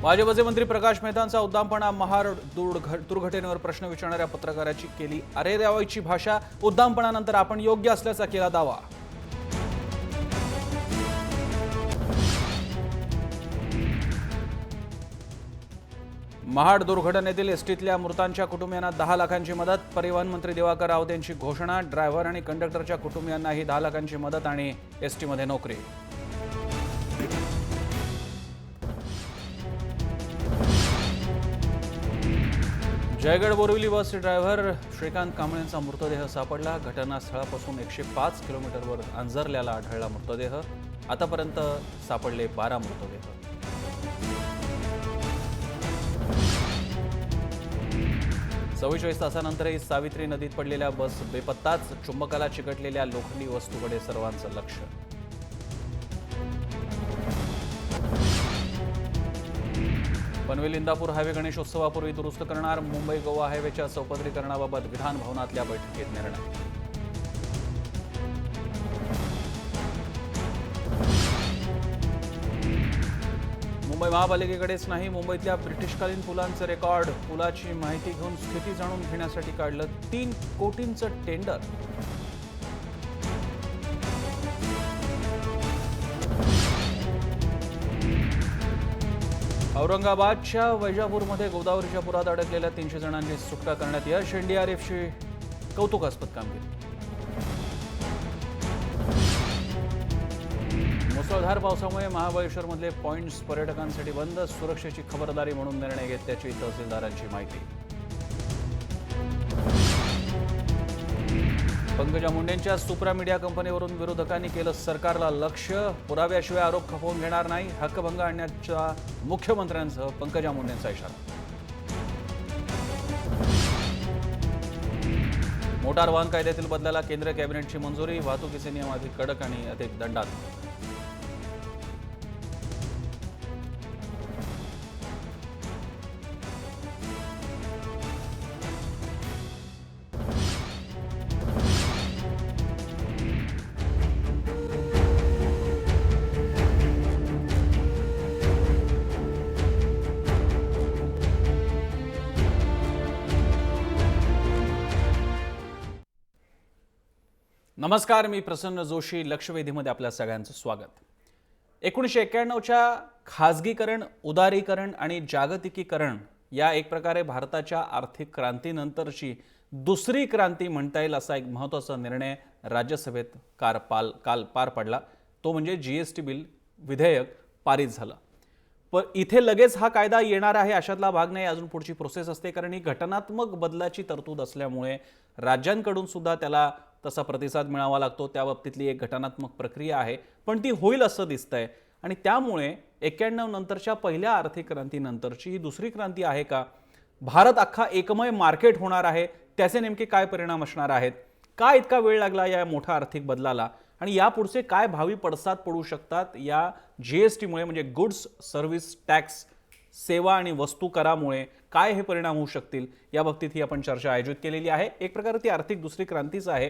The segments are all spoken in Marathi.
भाजपचे मंत्री प्रकाश मेहतांचा उद्दामपणा महाड दुर्घटनेवर प्रश्न विचारणाऱ्या पत्रकाराची केली अरेरावाची भाषा। उद्दामपणानंतर आपण योग्य असल्याचा केला दावा। महाड दुर्घटनेतील एसटीतल्या मृतांच्या कुटुंबियांना 10 लाखांची मदत। परिवहन मंत्री दिवाकर रावते यांची घोषणा। ड्रायव्हर आणि कंडक्टरच्या कुटुंबियांनाही 10 लाखांची मदत आणि एसटीमध्ये नोकरी। जयगड बोरिवली बस ड्रायव्हर श्रीकांत कांबळेंचा मृतदेह सापडला। घटनास्थळापासून 105 किलोमीटरवर अंजरल्याला आढळला मृतदेह। आतापर्यंत सापडले 12 मृतदेह। 44 तासानंतरही सावित्री नदीत पडलेल्या बस बेपत्ताच। चुंबकाला चिकटलेल्या लोखंडी वस्तूकडे सर्वांचं लक्ष। पनवेल इंदापूर हायवे गणेशोत्सवापूर्वी दुरुस्त करणार। मुंबई गोवा हायवेच्या चौपदरीकरणाबाबत विधान भवनातल्या बैठकीत निर्णय। मुंबई महापालिकेकडेच नाही, मुंबईतल्या ब्रिटिशकालीन पुलांचे रेकॉर्ड। पुलाची माहिती घेऊन स्थिती जाणून घेण्यासाठी काढलं 3 कोटींचं टेंडर। औरंगाबादच्या वैजापूरमध्ये गोदावरीच्या पुरात अडकलेल्या 300 जणांची सुटका करण्यात यश। एनडीआरएफची कौतुकास्पद कामगिरी। मुसळधार पावसामुळे महाबळेश्वरमधले पॉइंट्स पर्यटकांसाठी बंद। सुरक्षेची खबरदारी म्हणून निर्णय घेतल्याची तहसीलदारांची माहिती। पंकजा मुंडेंच्या सुप्रा मीडिया कंपनीवरून विरोधकांनी केलं सरकारला लक्ष्य। पुराव्याशिवाय आरोप खपवून घेणार नाही, हक्कभंग आणण्याचा मुख्यमंत्र्यांसह पंकजा मुंडेंचा इशारा। मोटार वाहन कायद्यातील बदलाला केंद्र कॅबिनेटची मंजुरी। वाहतुकीचे नियम अधिक कडक आणि अधिक दंडात्मक। नमस्कार, मी प्रसन्न जोशी। लक्षवेधीमध्ये आपल्या सगळ्यांचं स्वागत। 1991च्या खाजगीकरण, उदारीकरण आणि जागतिकीकरण या एक प्रकारे भारताच्या आर्थिक क्रांतीनंतरची दुसरी क्रांती म्हणता येईल असा एक महत्त्वाचा निर्णय राज्यसभेत काल पार पडला। तो म्हणजे जीएसटी बिल विधेयक पारित झालं। पण इथे लगेच हा कायदा येणार आहे अशातला भाग नाही, अजून पुढची प्रोसेस असते, कारण ही घटनात्मक बदलाची तरतूद असल्यामुळे राज्यांकडून सुद्धा त्याला तसा प्रतिसाद मिळावा लागतो। त्या बाबतीतली एक घटनात्मक प्रक्रिया आहे, पण ती होईल असं दिसतंय। आणि त्यामुळे 91 नंतरच्या पहिल्या आर्थिक क्रांतीनंतरची ही दुसरी क्रांती आहे का? भारत अख्खा एकमय मार्केट होणार आहे, त्याचे नेमके काय परिणाम असणार आहेत? का इतका वेळ लागला या मोठ्या आर्थिक बदलाला? आणि यापुढचे काय भावी पडसाद पडू शकतात या जीएसटीमुळे, म्हणजे गुड्स सर्व्हिस टॅक्स, सेवा आणि वस्तू करामुळे काय हे परिणाम होऊ शकतील याबाबतीत ही आपण चर्चा आयोजित केलेली आहे। एक प्रकारे ती आर्थिक दुसरी क्रांतीच आहे।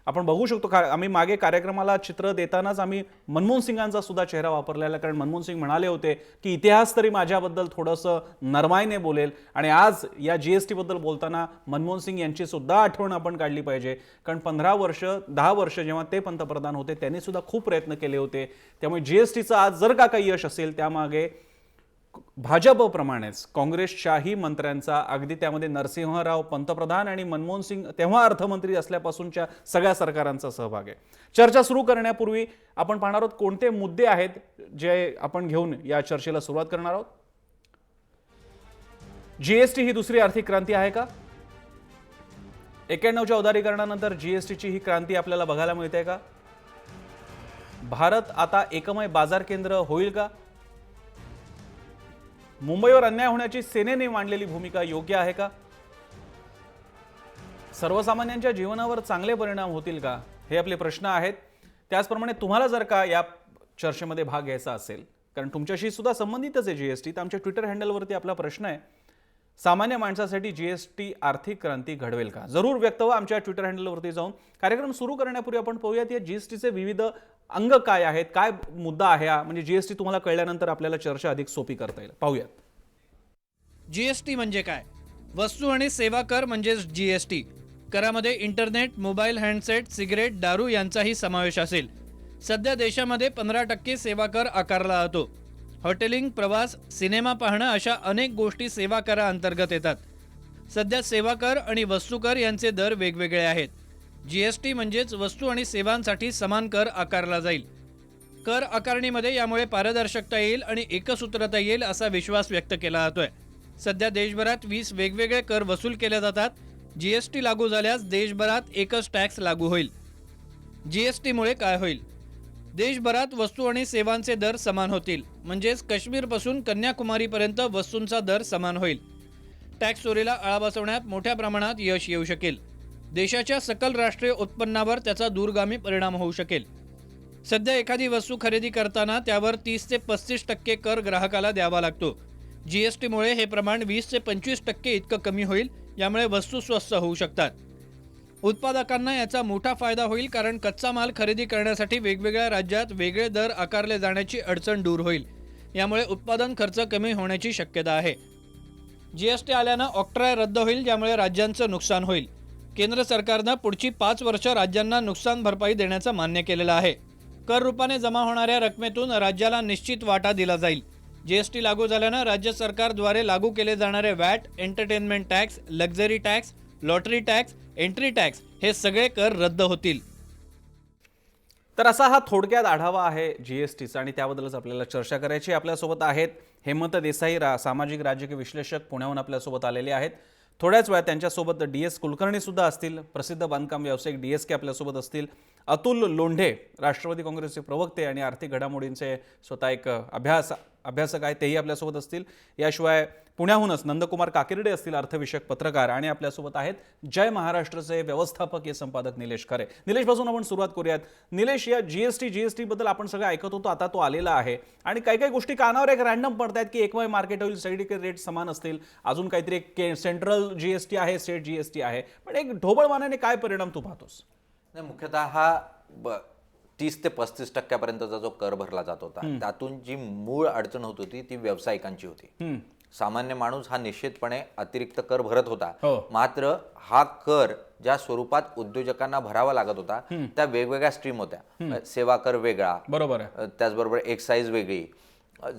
आपण बघू शकतो, आम्ही मागे कार्यक्रमाला चित्र देतानाच आम्ही मनमोहन सिंगांचा सुद्धा चेहरा वापरलेला, कारण मनमोहन सिंग म्हणाले होते की इतिहास तरी माझ्याबद्दल थोडंसं नरमाईने बोलेल। आणि आज या जीएसटी बद्दल बोलताना मनमोहन सिंग यांची सुद्धा आठवण आपण काढली पाहिजे, कारण 10 वर्ष जेव्हा ते पंतप्रधान होते त्यांनी सुद्धा खूप प्रयत्न केले होते। त्यामुळे जीएसटीचं आज जर का काही यश असेल, त्यामागे भाजपप्रमाणेच काँग्रेसच्याही मंत्र्यांचा, अगदी त्यामध्ये नरसिंह राव पंतप्रधान आणि मनमोहन सिंग तेव्हा अर्थमंत्री असल्यापासूनच्या सगळ्या सरकारांचा सहभाग आहे। चर्चा सुरू करण्यापूर्वी आपण पाहणार आहोत कोणते मुद्दे आहेत जे आपण घेऊन या चर्चेला सुरुवात करणार आहोत। जीएसटी ही दुसरी आर्थिक क्रांती आहे का? 91च्या उदारीकरणानंतर जीएसटीची ही क्रांती आपल्याला बघायला मिळते का? भारत आता एकमय बाजार केंद्र होईल का? मुंबईवर अन्याय होण्याची सेनेने मांडलेली भूमिका योग्य आहे का? सर्वसामान्यांच्या जीवनावर चांगले परिणाम होतील का? हे आपले प्रश्न आहेत। त्याचप्रमाणे तुम्हाला जर का या चर्चेमध्ये भाग घ्यायचा असेल, कारण तुमच्याशी सुद्धा संबंधितच आहे जीएसटी, तर आमच्या ट्विटर हँडलवरती आपला प्रश्न आहे, सामान्य माणसासाठी जीएसटी आर्थिक क्रांती घडवेल का? जरूर व्यक्त व्हा आमच्या ट्विटर हँडलवरती जाऊन। कार्यक्रम सुरू करण्यापूर्वी आपण पाहूयात या जीएसटीचे विविध अंग काय आहेत, काय मुद्दा आहे हा, म्हणजे जीएसटी तुम्हाला कळल्यानंतर आपल्याला चर्चा अधिक सोपी करता येईल। पाहूयात। जीएसटी म्हणजे काय? वस्तू आणि सेवा कर म्हणजेच जीएसटी. करामध्ये इंटरनेट, मोबाईल, हँडसेट, सिगरेट, दारू यांचाही समावेश असेल. सध्या देशामध्ये 15% सेवा कर आकारला जातो. हॉटेलिंग, प्रवास, सिनेमा पाहणं अशा अनेक गोष्टी सेवा कराअंतर्गत येतात. सध्या सेवा कर आणि वस्तू कर यांचे दर वेगवेगळे आहेत. जीएसटी म्हणजेच वस्तू आणि सेवांसाठी समान कर आकारला जाईल. कर आकारणीमध्ये यामुळे पारदर्शकता येईल आणि एकसूत्रता येईल असा विश्वास व्यक्त केला जातोय. सध्या देशभरात 20 वेगवेगळे कर वसूल केले जातात. जीएसटी लागू झाल्यास देशभरात एकच टॅक्स लागू होईल. जीएसटीमुळे काय होईल? देशभरात वस्तू आणि सेवांचे दर समान होतील. म्हणजेच काश्मीरपासून कन्याकुमारीपर्यंत वस्तूंचा दर समान होईल. टॅक्स चोरीला आळा बसवण्यात मोठ्या प्रमाणात यश येऊ शकेल. देशाच्या सकल राष्ट्रीय उत्पन्नावर त्याचा दूरगामी परिणाम होऊ शकेल. सध्या एखादी वस्तू खरेदी करताना त्यावर 30 ते 35% कर ग्राहकाला द्यावा लागतो. जीएसटीमुळे हे प्रमाण 20 ते 25% इतकं कमी होईल. यामुळे वस्तू स्वस्त होऊ शकतात. उत्पादकांना याचा मोठा फायदा होईल, कारण कच्चा माल खरेदी करण्यासाठी वेगवेगळ्या राज्यात वेगळे दर आकारले जाण्याची अडचण दूर होईल. यामुळे उत्पादन खर्च कमी होण्याची शक्यता आहे. जीएसटी आल्यानं ऑक्ट्राय रद्द होईल, ज्यामुळे राज्यांचं नुकसान होईल. केंद्र सरकारनं पुढची 5 वर्ष राज्यांना नुकसान भरपाई देण्याचं मान्य केलेलं आहे. कर रूपाने जमा होणाऱ्या रकमेतून राज्याला निश्चित वाटा दिला जाईल. जीएसटी लागू झाल्यानं राज्य सरकारद्वारे लागू केले जाणारे watt, entertainment tax, luxury tax, lottery tax, entry tax हे सगळे कर रद्द होतील. तर असा हा थोडक्यात आढावा आहे जीएसटीचा आणि त्याबद्दलच आपल्याला चर्चा करायची. आपल्यासोबत आहेत हेमंत देसाई, सामाजिक राजकीय विश्लेषक, पुण्याहून आपल्यासोबत आलेले आहेत. थोड्याच वेळात त्यांच्यासोबत DS कुलकर्णी सुद्धा असतील, प्रसिद्ध बांधकाम व्यावसायिक DSK आपल्यासोबत असतील. अतुल लोंढे, राष्ट्रवादी काँग्रेसचे प्रवक्ते आणि आर्थिक घडामोडींचे स्वतः एक अभ्यासक आहे, तेही आपल्यासोबत असतील. याशिवाय पुण्याहूनच नंदकुमार काकिर्डे असतील, अर्थविषयक पत्रकार. आणि आपल्यासोबत आहेत जय महाराष्ट्रचे व्यवस्थापकीय संपादक निलेश खरे. निलेशपासून आपण सुरुवात करूयात. निलेश, या जीएसटी बद्दल आपण सगळं ऐकत होतो, आता तो आलेला आहे आणि काही काही गोष्टी कानावर एक रॅन्डम पडतायत की एकमय मार्केट होईल, सगळीकडे रेट समान असतील, अजून काहीतरी एक सेंट्रल जीएसटी आहे, स्टेट जीएसटी आहे. पण एक ढोबळमानाने काय परिणाम तू पाहतोस? नाही, मुख्यतः हा 30 ते 35% जो कर भरला जात होता, त्यातून जी मूळ अडचण होत होती ती व्यावसायिकांची होती. सामान्य माणूस हा निश्चितपणे अतिरिक्त कर भरत होता. मात्र हा कर ज्या स्वरूपात उद्योजकांना भरावा लागत होता त्या वेगवेगळ्या स्ट्रीम होत्या. सेवा कर वेगळा, बरोबर, त्याचबरोबर एक्साईज वेगळी,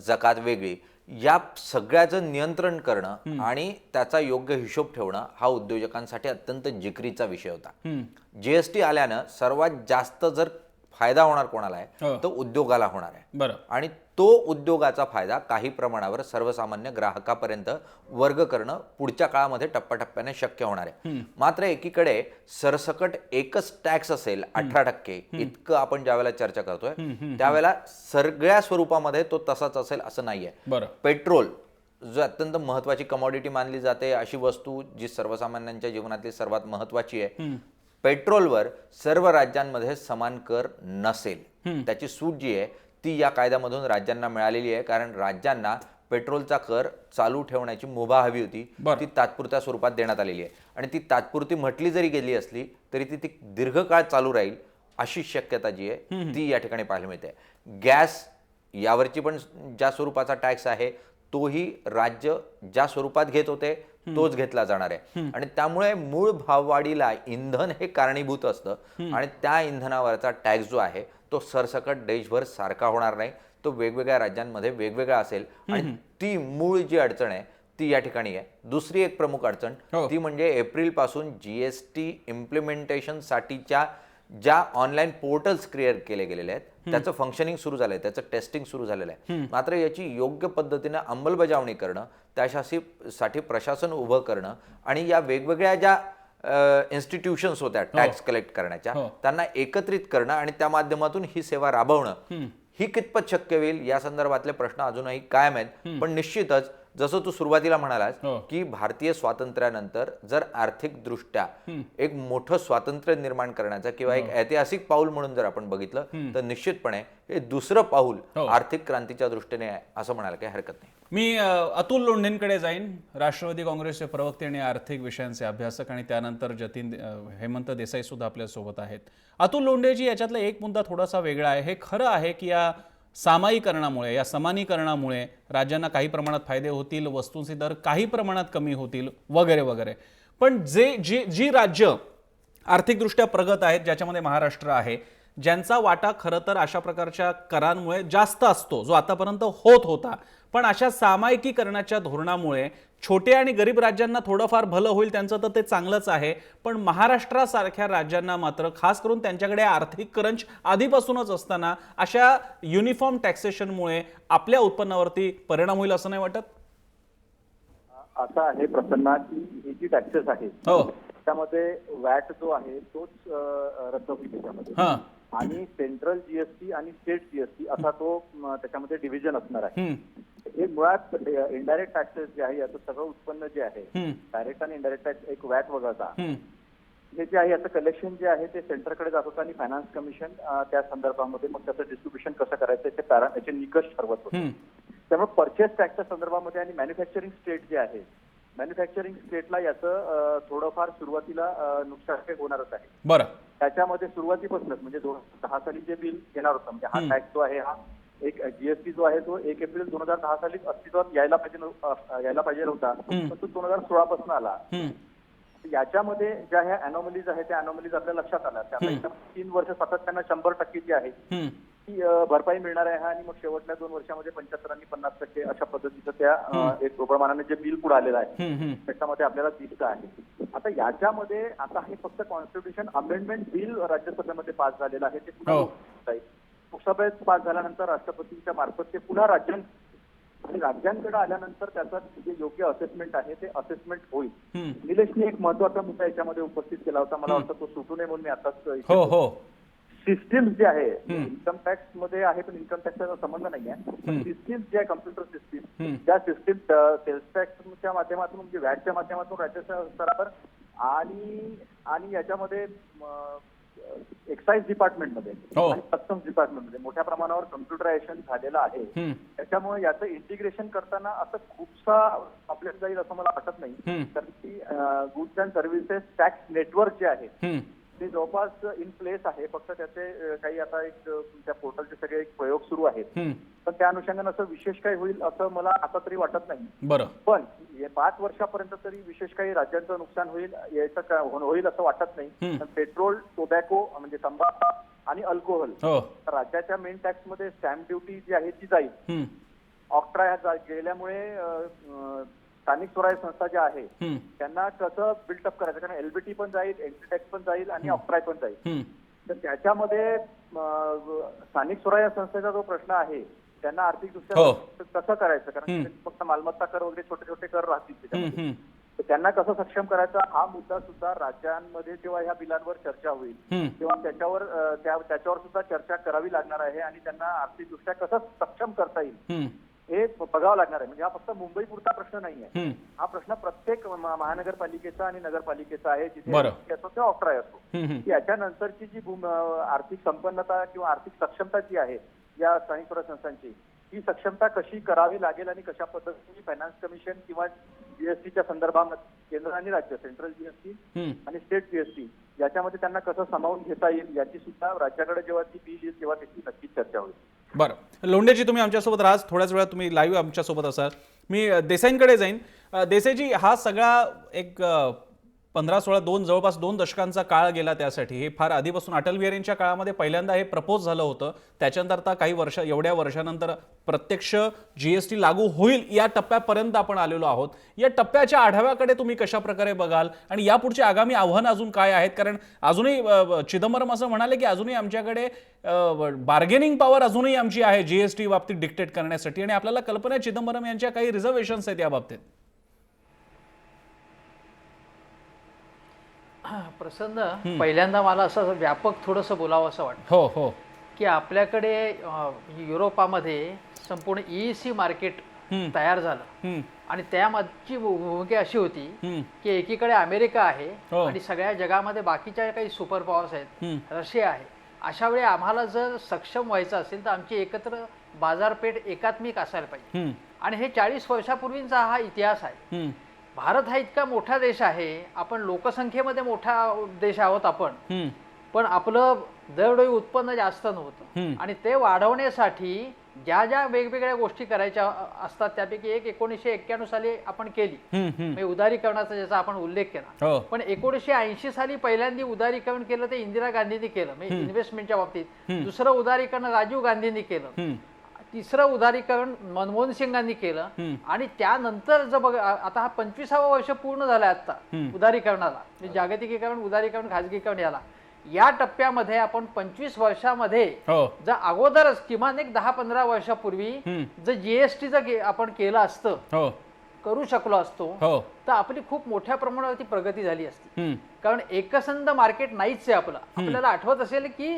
जकात वेगळी. या सगळ्याचं नियंत्रण करणं आणि त्याचा योग्य हिशोब ठेवणं हा उद्योजकांसाठी अत्यंत जिकरीचा विषय होता. जीएसटी आल्यानं सर्वात जास्त जर फायदा होणार कोणाला आहे तो उद्योगाला होणार आहे. आणि तो उद्योगाचा फायदा काही प्रमाणावर सर्वसामान्य ग्राहकापर्यंत वर्ग करणं पुढच्या काळामध्ये टप्प्याटप्प्याने शक्य होणार आहे. मात्र एकीकडे सरसकट एकच टॅक्स असेल 18% इतकं आपण ज्यावेळेला चर्चा करतोय त्यावेळेला सगळ्या स्वरूपामध्ये तो तसाच असेल असं नाहीये. पेट्रोल जो अत्यंत महत्वाची कमॉडिटी मानली जाते, अशी वस्तू जी सर्वसामान्यांच्या जीवनातली सर्वात महत्वाची आहे, पेट्रोलवर सर्व राज्यांमध्ये समान कर नसेल. त्याची सूट जी आहे ती या कायद्यामधून राज्यांना मिळालेली आहे, कारण राज्यांना पेट्रोलचा कर चालू ठेवण्याची मुभा हवी होती. ती तात्पुरत्या स्वरूपात देण्यात आलेली आहे आणि ती तात्पुरती म्हटली जरी गेली असली तरी ती दीर्घकाळ चालू राहील अशी शक्यता जी आहे ती या ठिकाणी पाहायला मिळते. गॅस यावरची पण ज्या स्वरूपाचा टॅक्स आहे तोही राज्य ज्या स्वरूपात घेत होते तोच घेतला जाणार आहे. आणि त्यामुळे मूळ भाववाढीला इंधन हे कारणीभूत असतं आणि त्या इंधनावरचा टॅक्स जो आहे तो सरसकट देशभर सारखा होणार नाही, तो वेगवेगळ्या राज्यांमध्ये वेगवेगळा असेल. आणि ती मूळ जी अडचण आहे ती या ठिकाणी आहे. दुसरी एक प्रमुख अडचण ती म्हणजे एप्रिल पासून जीएसटी इम्प्लिमेंटेशन साठीच्या ज्या ऑनलाईन पोर्टल्स क्रिएट केले गेलेले आहेत त्याचं फंक्शनिंग सुरू झालंय, त्याचं टेस्टिंग सुरू झालेलं आहे. मात्र याची योग्य पद्धतीने अंमलबजावणी करणं, त्यासाठी प्रशासन उभं करणं आणि या वेगवेगळ्या ज्या इन्स्टिट्यूशन्स होत्या टॅक्स कलेक्ट करण्याच्या त्यांना एकत्रित करणं आणि त्या माध्यमातून ही सेवा राबवणं ही कितपत शक्य होईल या संदर्भातले प्रश्न अजूनही कायम आहेत. पण निश्चितच जसं तू सुरुवातीला म्हणालास की भारतीय स्वातंत्र्यानंतर जर आर्थिक दृष्ट्या एक मोठं स्वातंत्र्य निर्माण करण्याचं किंवा एक ऐतिहासिक पाऊल म्हणून जर आपण बघितलं तर निश्चितपणे हे दुसरं पाऊल आर्थिक क्रांतीच्या दृष्टीने आहे असं म्हणायला काही हरकत नाही. मी अतुल लोंढेंकडे जाईन, राष्ट्रवादी काँग्रेसचे प्रवक्ते आणि आर्थिक विषयांचे अभ्यासक, आणि त्यानंतर हेमंत देसाई सुद्धा आपल्या सोबत आहेत. अतुल लोंढेजी, याच्यातला एक मुद्दा थोडासा वेगळा आहे. हे खरं आहे की या सामायिकरणामुळे, या समानीकरणामुळे राज्यांना काही प्रमाणात फायदे होतील, वस्तूंचे दर काही प्रमाणात कमी होतील वगैरे वगैरे. पण जी राज्य आर्थिकदृष्ट्या प्रगत आहेत, ज्याच्यामध्ये महाराष्ट्र आहे, ज्यांचा वाटा खरं तर अशा प्रकारच्या करांमुळे जास्त असतो, जो आतापर्यंत होत होता, पण अशा सामायिकीकरणाच्या धोरणामुळे छोटे आणि गरीब राज्यांना थोडंफार भलं होईल, त्यांचं तर ते चांगलंच आहे. पण महाराष्ट्रासारख्या राज्यांना मात्र, खास करून त्यांच्याकडे आर्थिक क्रंच आधीपासूनच असताना, अशा युनिफॉर्म टॅक्सेशनमुळे आपल्या उत्पन्नावरती परिणाम होईल असं नाही वाटत? असं आहे प्रसन्ना की ही जी टॅक्सेस आहेत हो, त्यामध्ये वॅट जो आहे तोच रद्द होईल त्याच्यामध्ये, हां, आणि सेंट्रल जीएसटी आणि स्टेट जीएसटी असा तो त्याच्यामध्ये डिव्हिजन असणार आहे. हे मुळात इनडायरेक्ट टॅक्सेस जे आहे, याचं सगळं उत्पन्न जे आहे, डायरेक्ट आणि इनडायरेक्ट टॅक्स एक वॅट वगळता, हे जे आहे याचं कलेक्शन जे आहे ते सेंटरकडे जात होतं आणि फायनान्स कमिशन त्या संदर्भामध्ये मग त्याचं डिस्ट्रीब्युशन कसं करायचं याचे निकष ठरवत होते. त्यामुळे परचेस टॅक्सच्या संदर्भामध्ये आणि मॅन्युफॅक्चरिंग स्टेट जे आहे, मॅन्युफॅक्चरिंग स्टेटला याचं थोडंफार सुरुवातीला नुकसान होणारच आहे. बरं, त्याच्यामध्ये सुरुवातीपासूनच म्हणजे 2010 साली जे बिल येणार होतं, म्हणजे हा टॅक्स जो आहे, हा एक जीएसटी जो आहे तो 1 एप्रिल 2010 साली अस्तित्वात यायला पाहिजे नव्हता, पण तो 2016 पासून आला. याच्यामध्ये ज्या ह्या अनॉमलीज आहेत त्या अनॉमलीज आपल्या लक्षात आल्या. त्यापैकी 3 वर्ष सातत्यानं 100% जी आहे ती भरपाई मिळणार आहे, आणि मग शेवटच्या 2 वर्षामध्ये 75 आणि 50% अशा पद्धतीचं त्या एक प्रमाणाने जे बिल पुढे आलेलं आहे त्याच्यामध्ये आपल्याला दिसतं आहे. आता याच्यामध्ये आता हे फक्त कॉन्स्टिट्यूशन अमेंडमेंट बिल राज्यसभेमध्ये पास झालेलं आहे, ते पुन्हा लोकसभेत पास झाल्यानंतर राष्ट्रपतींच्या मार्फत ते पुन्हा राज्यांकडे आल्यानंतर त्याचा जे योग्य असेसमेंट आहे ते असेसमेंट होईल. निलेशने एक महत्वाचा मुद्दा याच्यामध्ये उपस्थित केला होता, मला वाटतं तो सुटू नये म्हणून मी आताच, सिस्टीम जे आहे इन्कम टॅक्स मध्ये आहे, पण इन्कम टॅक्सचा संबंध नाही आहे. सिस्टीम जे आहे, कम्प्युटर सिस्टीम, त्या सिस्टीम सेल्स टॅक्सच्या माध्यमातून म्हणजे व्हॅटच्या माध्यमातून राज्याच्या स्तरावर आणि याच्यामध्ये एक्साइज डिपार्टमेंटमध्ये आणि कस्टम्स डिपार्टमेंटमध्ये मोठ्या प्रमाणावर कम्प्युटरायझेशन झालेलं आहे. त्याच्यामुळे याचं इंटिग्रेशन करताना असं खूपसा आपल्याला जाईल असं मला वाटत नाही, कारण की goods and services tax network जे आहे ते जवळपास इन प्लेस आहे. फक्त त्याचे काही आता एक त्या पोर्टलचे सगळे एक प्रयोग सुरू आहेत, पण त्या अनुषंगाने असं विशेष काही होईल असं मला आता तरी वाटत नाही. बरं, पण 5 वर्षापर्यंत तरी विशेष काही राज्यांचं नुकसान होईल असं वाटत नाही. पेट्रोल, टोबॅको म्हणजे तंबाखू आणि अल्कोहोल राज्याच्या मेन टॅक्स मध्ये स्टॅम्प ड्युटी जी आहे ती जाईल. ऑक्ट्रा ह्या गेल्यामुळे स्थानिक स्वराज्य संस्था ज्या आहे त्यांना कसं बिल्डअप करायचं, कारण एलबीटी पण जाईल, एंट्री टॅक्स पण जाईल आणि ऑक्ट्राय पण जाईल. तर त्याच्यामध्ये स्थानिक स्वराज्य संस्थेचा जो प्रश्न आहे त्यांना आर्थिकदृष्ट्या कसं करायचं, कारण फक्त मालमत्ता कर वगैरे छोटे छोटे कर राहतील त्याच्यामध्ये, तर त्यांना कसं सक्षम करायचा हा मुद्दा सुद्धा राज्यांमध्ये जेव्हा ह्या बिलांवर चर्चा होईल तेव्हा त्याच्यावर सुद्धा चर्चा करावी लागणार आहे, आणि त्यांना आर्थिकदृष्ट्या कसं सक्षम करता येईल हे बघावं लागणार आहे. म्हणजे हा फक्त मुंबई पुरता प्रश्न नाहीये, हा प्रश्न प्रत्येक महानगरपालिकेचा आणि नगरपालिकेचा आहे, जिथे असो किंवा ऑक्ट्राय असो. याच्यानंतरची जी आर्थिक संपन्नता किंवा आर्थिक सक्षमता जी आहे या स्थानिक स्वराज्य संस्थांची, ही सक्षमता कशी करावी लागेल आणि कशा पद्धतीने फायनान्स कमिशन किंवा जीएसटीच्या संदर्भात केंद्र आणि राज्य, सेंट्रल जीएसटी आणि स्टेट जीएसटी, याच्यामध्ये त्यांना कसं सामावून घेता येईल याची सुद्धा राज्याकडे जेव्हा ती बिल येईल तेव्हा त्याची नक्कीच चर्चा होईल. बरं, लोंढेजी तुम्ही आमच्यासोबत राहा, थोड्याच वेळात तुम्ही लाईव्ह आमच्यासोबत असाल. मी देसाईंकडे जाईन. देसाईजी, हा सगळा एक 15-16 जवळपास 2 दशकांचा काळ गेला त्यासाठी. हे फार आधीपासून अटल बिहारींच्या काळामध्ये पहिल्यांदा हे प्रपोज झालं होतं, त्याच्यानंतर आता काही एवढ्या वर्षानंतर प्रत्यक्ष जीएसटी लागू होईल या टप्प्यापर्यंत आपण आलेलो आहोत. या टप्प्याच्या आढाव्याकडे तुम्ही कशा प्रकारे बघाल आणि यापुढचे आगामी आव्हान अजून काय आहेत? कारण अजूनही चिदंबरम असं म्हणाले की अजूनही आमच्याकडे बार्गेनिंग पॉवर अजूनही आमची आहे जीएसटी बाबतीत डिक्टेट करण्यासाठी, आणि आपल्याला कल्पना आहे चिदंबरम यांच्या काही रिझर्वेशन्स आहेत या बाबतीत. प्रसन्न, पहिल्यांदा मला असं व्यापक थोडंसं बोलावं असं वाटतं हो की आपल्याकडे युरोपामध्ये संपूर्ण EEC मार्केट तयार झालं, आणि त्यामागची भूमिका अशी होती की एकीकडे अमेरिका आहे आणि सगळ्या जगामध्ये बाकीच्या काही सुपर पॉवर्स आहेत, रशिया आहे. अशा वेळी आम्हाला जर सक्षम व्हायचं असेल तर आमची एकत्र बाजारपेठ एकात्मिक असायला पाहिजे, आणि हे 40 वर्षापूर्वीचा हा इतिहास आहे. भारत हा इतका मोठा देश आहे, आपण लोकसंख्येमध्ये मोठा देश आहोत आपण, पण आपलं दरडोई उत्पन्न जास्त नव्हतं, आणि ते वाढवण्यासाठी ज्या ज्या वेगवेगळ्या गोष्टी करायच्या असतात त्यापैकी एक 1991 साली आपण केली, म्हणजे उदारीकरणाचा ज्याचा आपण उल्लेख केला. हो. पण 1980 साली पहिल्यांदा उदारीकरण केलं ते इंदिरा गांधींनी केलं, म्हणजे इन्व्हेस्टमेंटच्या बाबतीत. दुसरं उदारीकरण राजीव गांधींनी केलं. तिसरं उदारीकरण मनमोहन सिंगांनी केलं. आणि त्यानंतर जर बघ आता हा 25वं वर्ष पूर्ण झालंय आता उदारीकरणाला, म्हणजे जागतिकीकरण, उदारीकरण, खाजगीकरण याला. या टप्प्यामध्ये आपण 25 वर्षामध्ये जर अगोदरच किमान एक 10-15 वर्षापूर्वी जर जीएसटी जर आपण केलं असतं, करू शकलो असतो, तर आपली खूप मोठ्या प्रमाणावरती प्रगती झाली असती. कारण एकसंध मार्केट नाहीच आहे आपलं. आपल्याला आठवत असेल की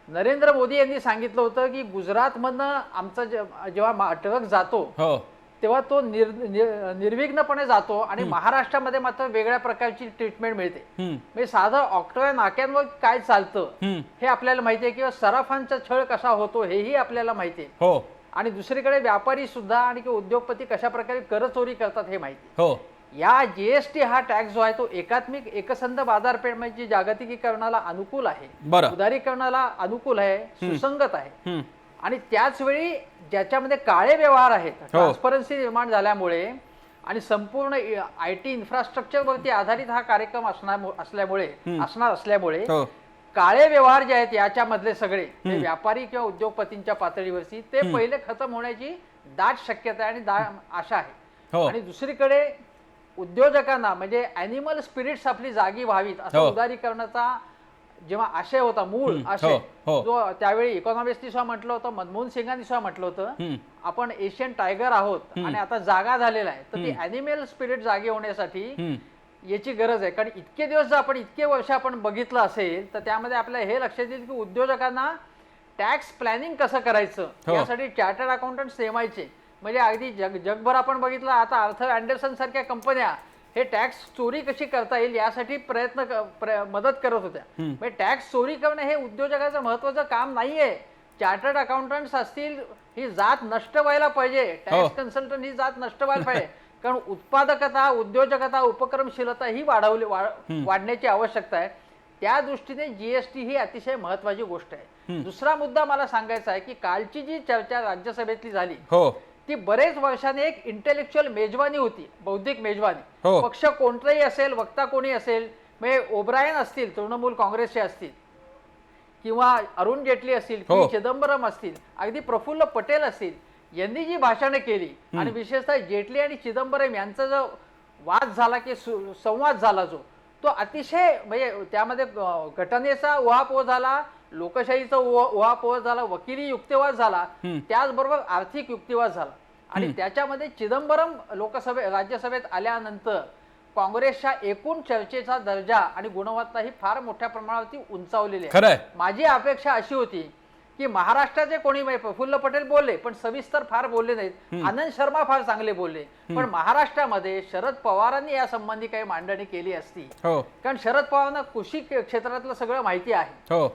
नरेंद्र मोदी यांनी सांगितलं होतं की गुजरातमधनं आमचा जेव्हा ट्रक जातो तेव्हा तो निर्विघ्नपणे जातो आणि महाराष्ट्रामध्ये मात्र वेगळ्या प्रकारची ट्रीटमेंट मिळते. म्हणजे साधं ऑक्टोबर नाक्यांवर काय चालतं हे आपल्याला माहिती आहे, किंवा सराफांचा छळ कसा होतो हेही आपल्याला माहिती आहे. आणि दुसरीकडे व्यापारी सुद्धा आणि उद्योगपती कशा प्रकारे करचोरी करतात हे माहिती आहे. या जीएसटी हा टॅक्स जो आहे तो एकात्मिक एकसंध बाजारपेठ म्हणजे जागतिकीकरणाला अनुकूल आहे, उदारीकरणाला अनुकूल आहे, सुसंगत आहे. आणि त्याच वेळी ज्याच्यामध्ये काळे व्यवहार आहेत, ट्रान्सपरन्सी निर्माण झाल्यामुळे आणि संपूर्ण IT इन्फ्रास्ट्रक्चरवरती आधारित हा कार्यक्रम असणार असल्यामुळे काळे व्यवहार जे आहेत याच्यामधले सगळे व्यापारी किंवा उद्योगपतींच्या पातळीवरती ते पहिले खतम होण्याची दाट शक्यता आहे आणि दाट आशा आहे. आणि दुसरीकडे उद्योजकांना म्हणजे ॲनिमल स्पिरिट्स आपली जागी व्हावीत असा उदारीकरणाचा जेव्हा आशय होता, मूळ आशय, जो त्यावेळी इकॉनॉमिस्टनी सुद्धा म्हटलं होतं, मनमोहन सिंगांनी सुद्धा म्हटलं होतं, आपण एशियन टायगर आहोत आणि आता जागा झालेला आहे. तर ती ॲनिमल स्पिरिट जागी होण्यासाठी याची गरज आहे. कारण इतके दिवस जर आपण इतके वर्ष आपण बघितलं असेल तर त्यामध्ये आपल्याला हे लक्षात येईल की उद्योजकांना टॅक्स प्लॅनिंग कसं करायचं यासाठी चार्टर्ड अकाउंटंट्स नेमायचे. म्हणजे अगदी जगभर आपण बघितलं, आता आर्थर अँडरसन सारख्या कंपन्या हे टॅक्स चोरी कशी करता येईल यासाठी मदत करत होत्या. म्हणजे टॅक्स चोरी करणं हे उद्योजकाचं महत्वाचं काम नाहीये. चार्टर्ड अकाउंटंट्स असतील, ही जात नष्ट व्हायला पाहिजे. टॅक्स कन्सल्टंट ही जात नष्ट व्हायला पाहिजे. कारण उत्पादकता, उद्योजकता, उपक्रमशीलता ही वाढण्याची आवश्यकता आहे. त्या दृष्टीने जीएसटी ही अतिशय महत्वाची गोष्ट आहे. दुसरा मुद्दा मला सांगायचा आहे की कालची जी चर्चा राज्यसभेतली झाली ती बरेच वर्षांनी एक इंटेलेक्च्युअल मेजवानी होती, बौद्धिक मेजवानी. पक्ष कोणताही असेल, वक्ता कोणी असेल, म्हणजे ओब्रायन असतील तृणमूल काँग्रेसचे असतील, किंवा अरुण जेटली असतील, पी चिदंबरम असतील, अगदी प्रफुल्ल पटेल असतील, यांनी जी भाषणे केली आणि विशेषतः जेटली आणि चिदंबरम यांचा जो वाद झाला की संवाद झाला जो तो अतिशय म्हणजे त्यामध्ये घटनेचा उहापोह झाला, लोकशाहीचा उहापोह झाला, वकिली युक्तिवाद झाला, त्याचबरोबर आर्थिक युक्तिवाद झाला. आणि त्याच्यामध्ये चिदंबरम राज्यसभेत आल्यानंतर काँग्रेसच्या एकूण चर्चेचा दर्जा आणि गुणवत्ता ही फार मोठ्या प्रमाणावरती उंचावलेली आहे. माझी अपेक्षा अशी होती की महाराष्ट्राचे कोणी प्रफुल्ल पटेल बोलले पण सविस्तर फार बोलले नाहीत, आनंद शर्मा फार चांगले बोलले, पण महाराष्ट्रामध्ये शरद पवारांनी या संबंधी काही मांडणी केली असती. कारण शरद पवारांना कृषी क्षेत्रातलं सगळं माहिती आहे,